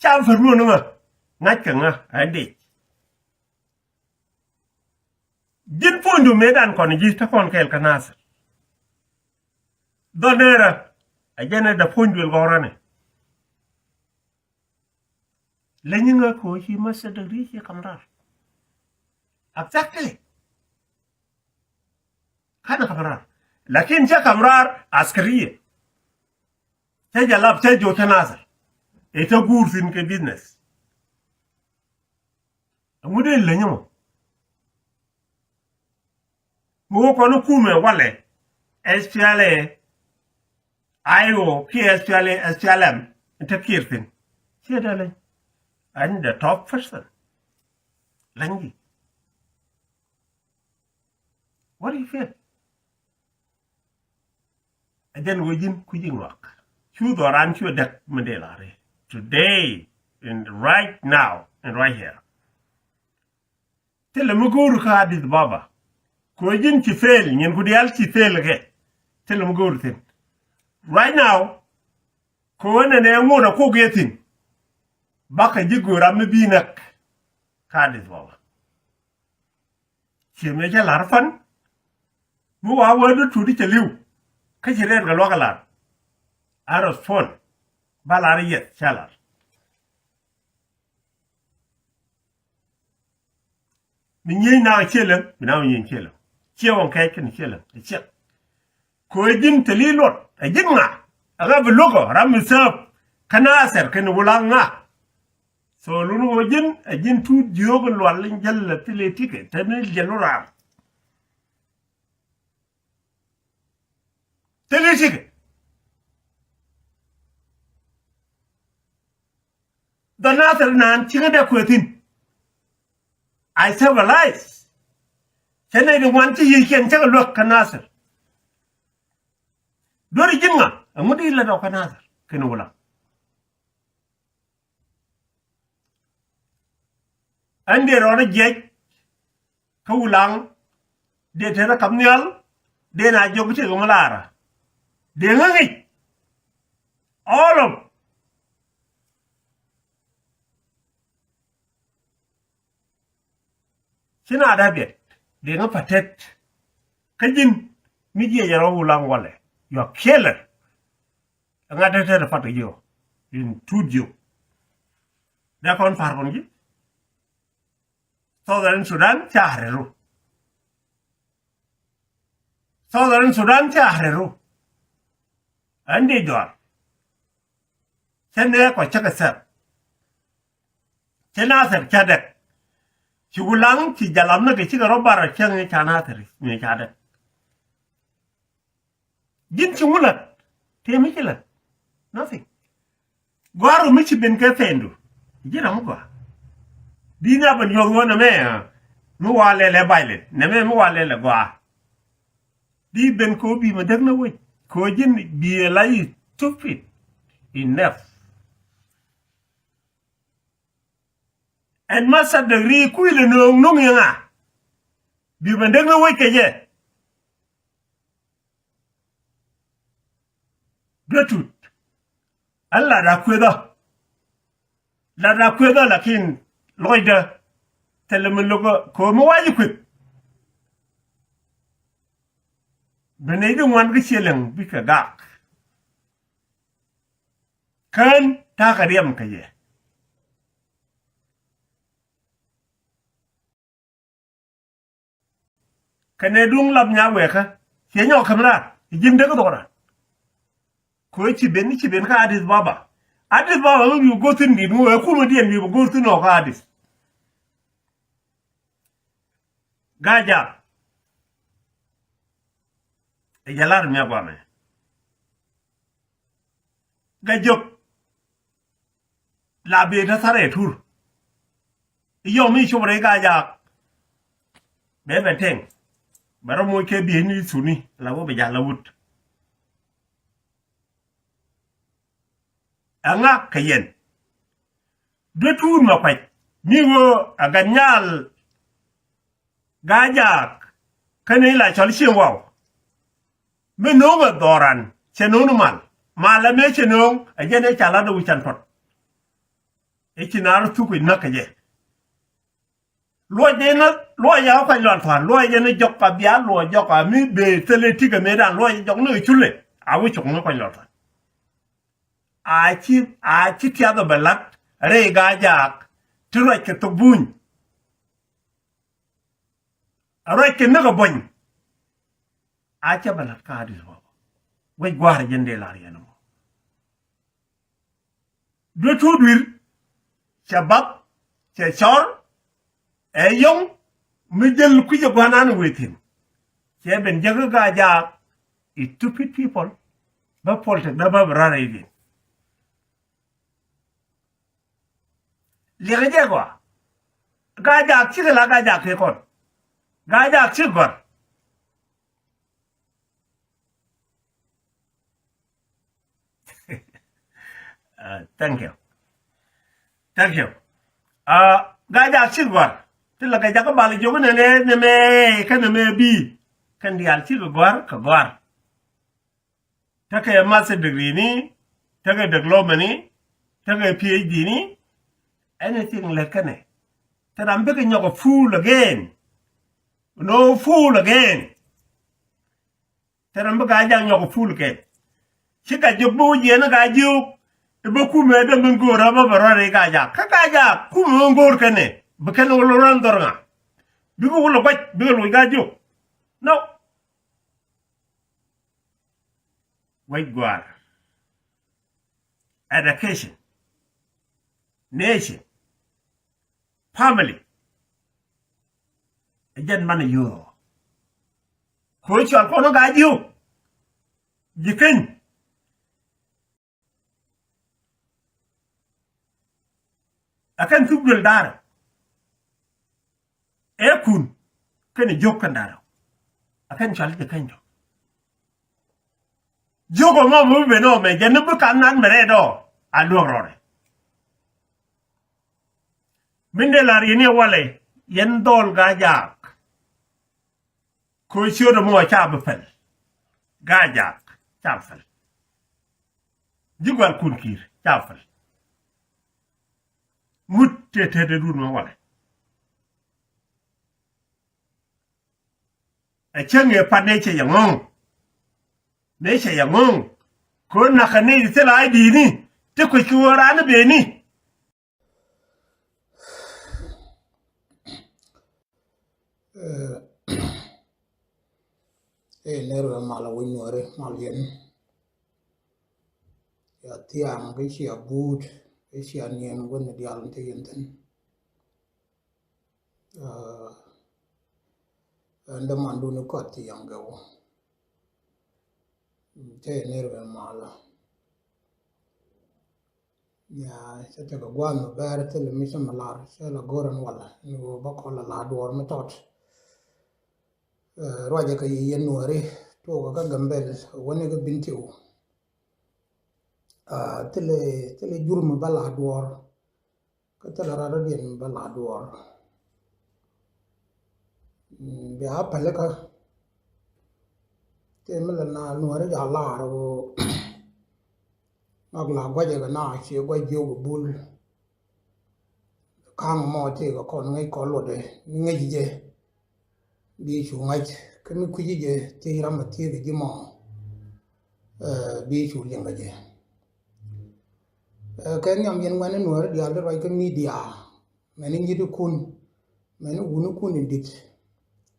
cha phần luôn nữa ngắt cả nga anh đi jin pondu medan kon ji ta kon kel kanas donera ajana da pondu el gorane lenyinga ko shi masa da rishi kamrar exactly kana kamrar lakin ja kamrar askariye ta jalab ta jo tanazar ita gurfin ke business amude lenyimo mo kono kume wale SPLA ayo ki SPLA SPLM ta kirtin shi da lai and the top person langi what do you feel and then within kujing work chu doran chu dak mandelare today and right now and right here tell me go ka hadith baba ko jin ci fail ñen ko dial ci fail ke tell me go tin right now ko wona ne ngona ko getin baka jigora me bi nak ka hadith baba ci me ja larfan mu wa wadu tudi ci liw ka ci reer ga lokalar aros phone balare yet chalar min yi na chelen min na yin chelen chewon kai kin chelen che ko jin talilot a jinna aga blogo ram sab kana ser kin wulanga so lunu wajin a jin tu diogo lwalin jalla tile tike tanil jalura tile tike donater nan tinga da kwetin I civilize. Can I want to you can take a look canasser? Dori jinga, and what do you let off another? Canola. And they're on a jet, Koulang, they tell a camnial, then I joke to Malara. They hung it. All of Sina da bet de nga patet kajin midiya yaro ulang wale you are killer nga da ta fata yo in tudio da kon far kon gi Southern Sudan cha hareru ande jor sene ko chaka sar sena sar chadak ci wulang ci jalam na ke ci ga robara ci nga chana tari ni chada jin ci wulat te mi ci la nothing gwaru mi ci ben ka fendu jina mu ko dina ban yo wona me mu wale le baile ne me mu wale le gwa di ben ko bi ma dag na wo ko jin bi la yi stupid enough and masa degree kuile nong yanga bi bandeng na weke je gatut alla da kweda lakin loida telemen logo ko mo waji kwet benay dum wan ga cheleng bi ka gak kan ta ka riyam ka je kane dung lab nya weka ye nyo kamra jim de ko dora ko ci ben ka adis baba mu go tin di mu ko mo dien mi go tin no ka adis gaja e jalar mi agwame gajok la be ta sare tur yo mi shobre gaja be beteng baro mo ke bi ni suni la wo be jala wut anga kayen de tour ma kwaj ni wo aganyal gajak kane la chol chen waw me no ma doran cheno no mal mala me cheno ajene chala do chan tot ikinar tu ku nakaje lo ya ko lon fan lo ya ne jokka biya lo jokka mi be tele tiga me dan lo jok no chule awu chok no ko lon fan a chi tia do balak re ga jak tro ke to buñ ro ke na ga boñ a cha balak ka di so we gwar jende la rieno do tudwir shabab che chor e yong mi jël ku je gwanan wetin che ben jaga ga ja stupid people ba polte da ba rara yi le ga gwa ga ja chi la ga ja ke kon ga ja chi gwa thank you ga ja chi gwa ti la ga ja ka ba le jogo ne me kan me bi kan dial chi gwa ka gwa ta ka master degree ni ta ka diploma ni ta ka phd ni anything like ne ta rambe ka nyoko fool again no fool again ta rambe ga ja nyoko fool ke chi ka jubu je na ga ju ba ku me da ngora ba bara ga ja ka ga ja ku mo ngor ke ne ba kan lo ran dorga bi ko lo gwaj bi lo ga ju no wait gwar education nation family again man yo ko chal ko no ga ju jikin akan tubul dar e kun kan jokkan dar akan chal de kan jogo mo mo be no me je nubu kan nan mere do alu rore minde la rini wale yen dol ga jak ko shodo mo cha be fel ga jak cha fel jigwal kun kir cha fel mutte tede dun mo wale a chenge pane che yangong ne che yangong ko na khane te la di ni te ko ki wara na be ni nero mala winore malien ya tiang ke sia bud ke sia nien gon di alam te yenten anda mandu no ko ti yang go te nero mala ya se te go gwan no ber te le misa malar se la goran wala ni ba ko la dor me tot roja ka yen nuare to ga gambel woni ga bintiu tele jurm bala dor ka tele rada dien bala dor be apale ka te mala na nuare ja la ro magla gwaje ga na chi gwaje go bul kang mo te ga kon ngai ko lo de ngai je bi chu ngai kami ku je te ram te ge mo bi chu leng ge kan nyam yen wan no di al rai ka media meni ni du kun meni gunu kun dit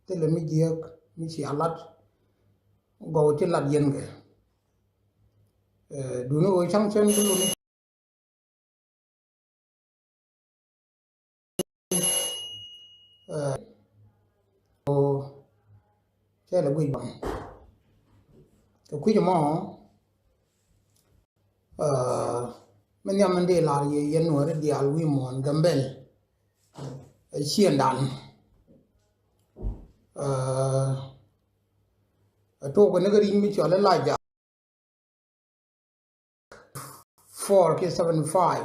te le mi je mi ci alat go ti lat yen ge du no chang chen du ni che là quy bằng cái quy mỏ mình nhắm mình để là yên nuôi đi al quy mòn gambel xiên đàn to cái nó cái ring mình cho lên lại 4K75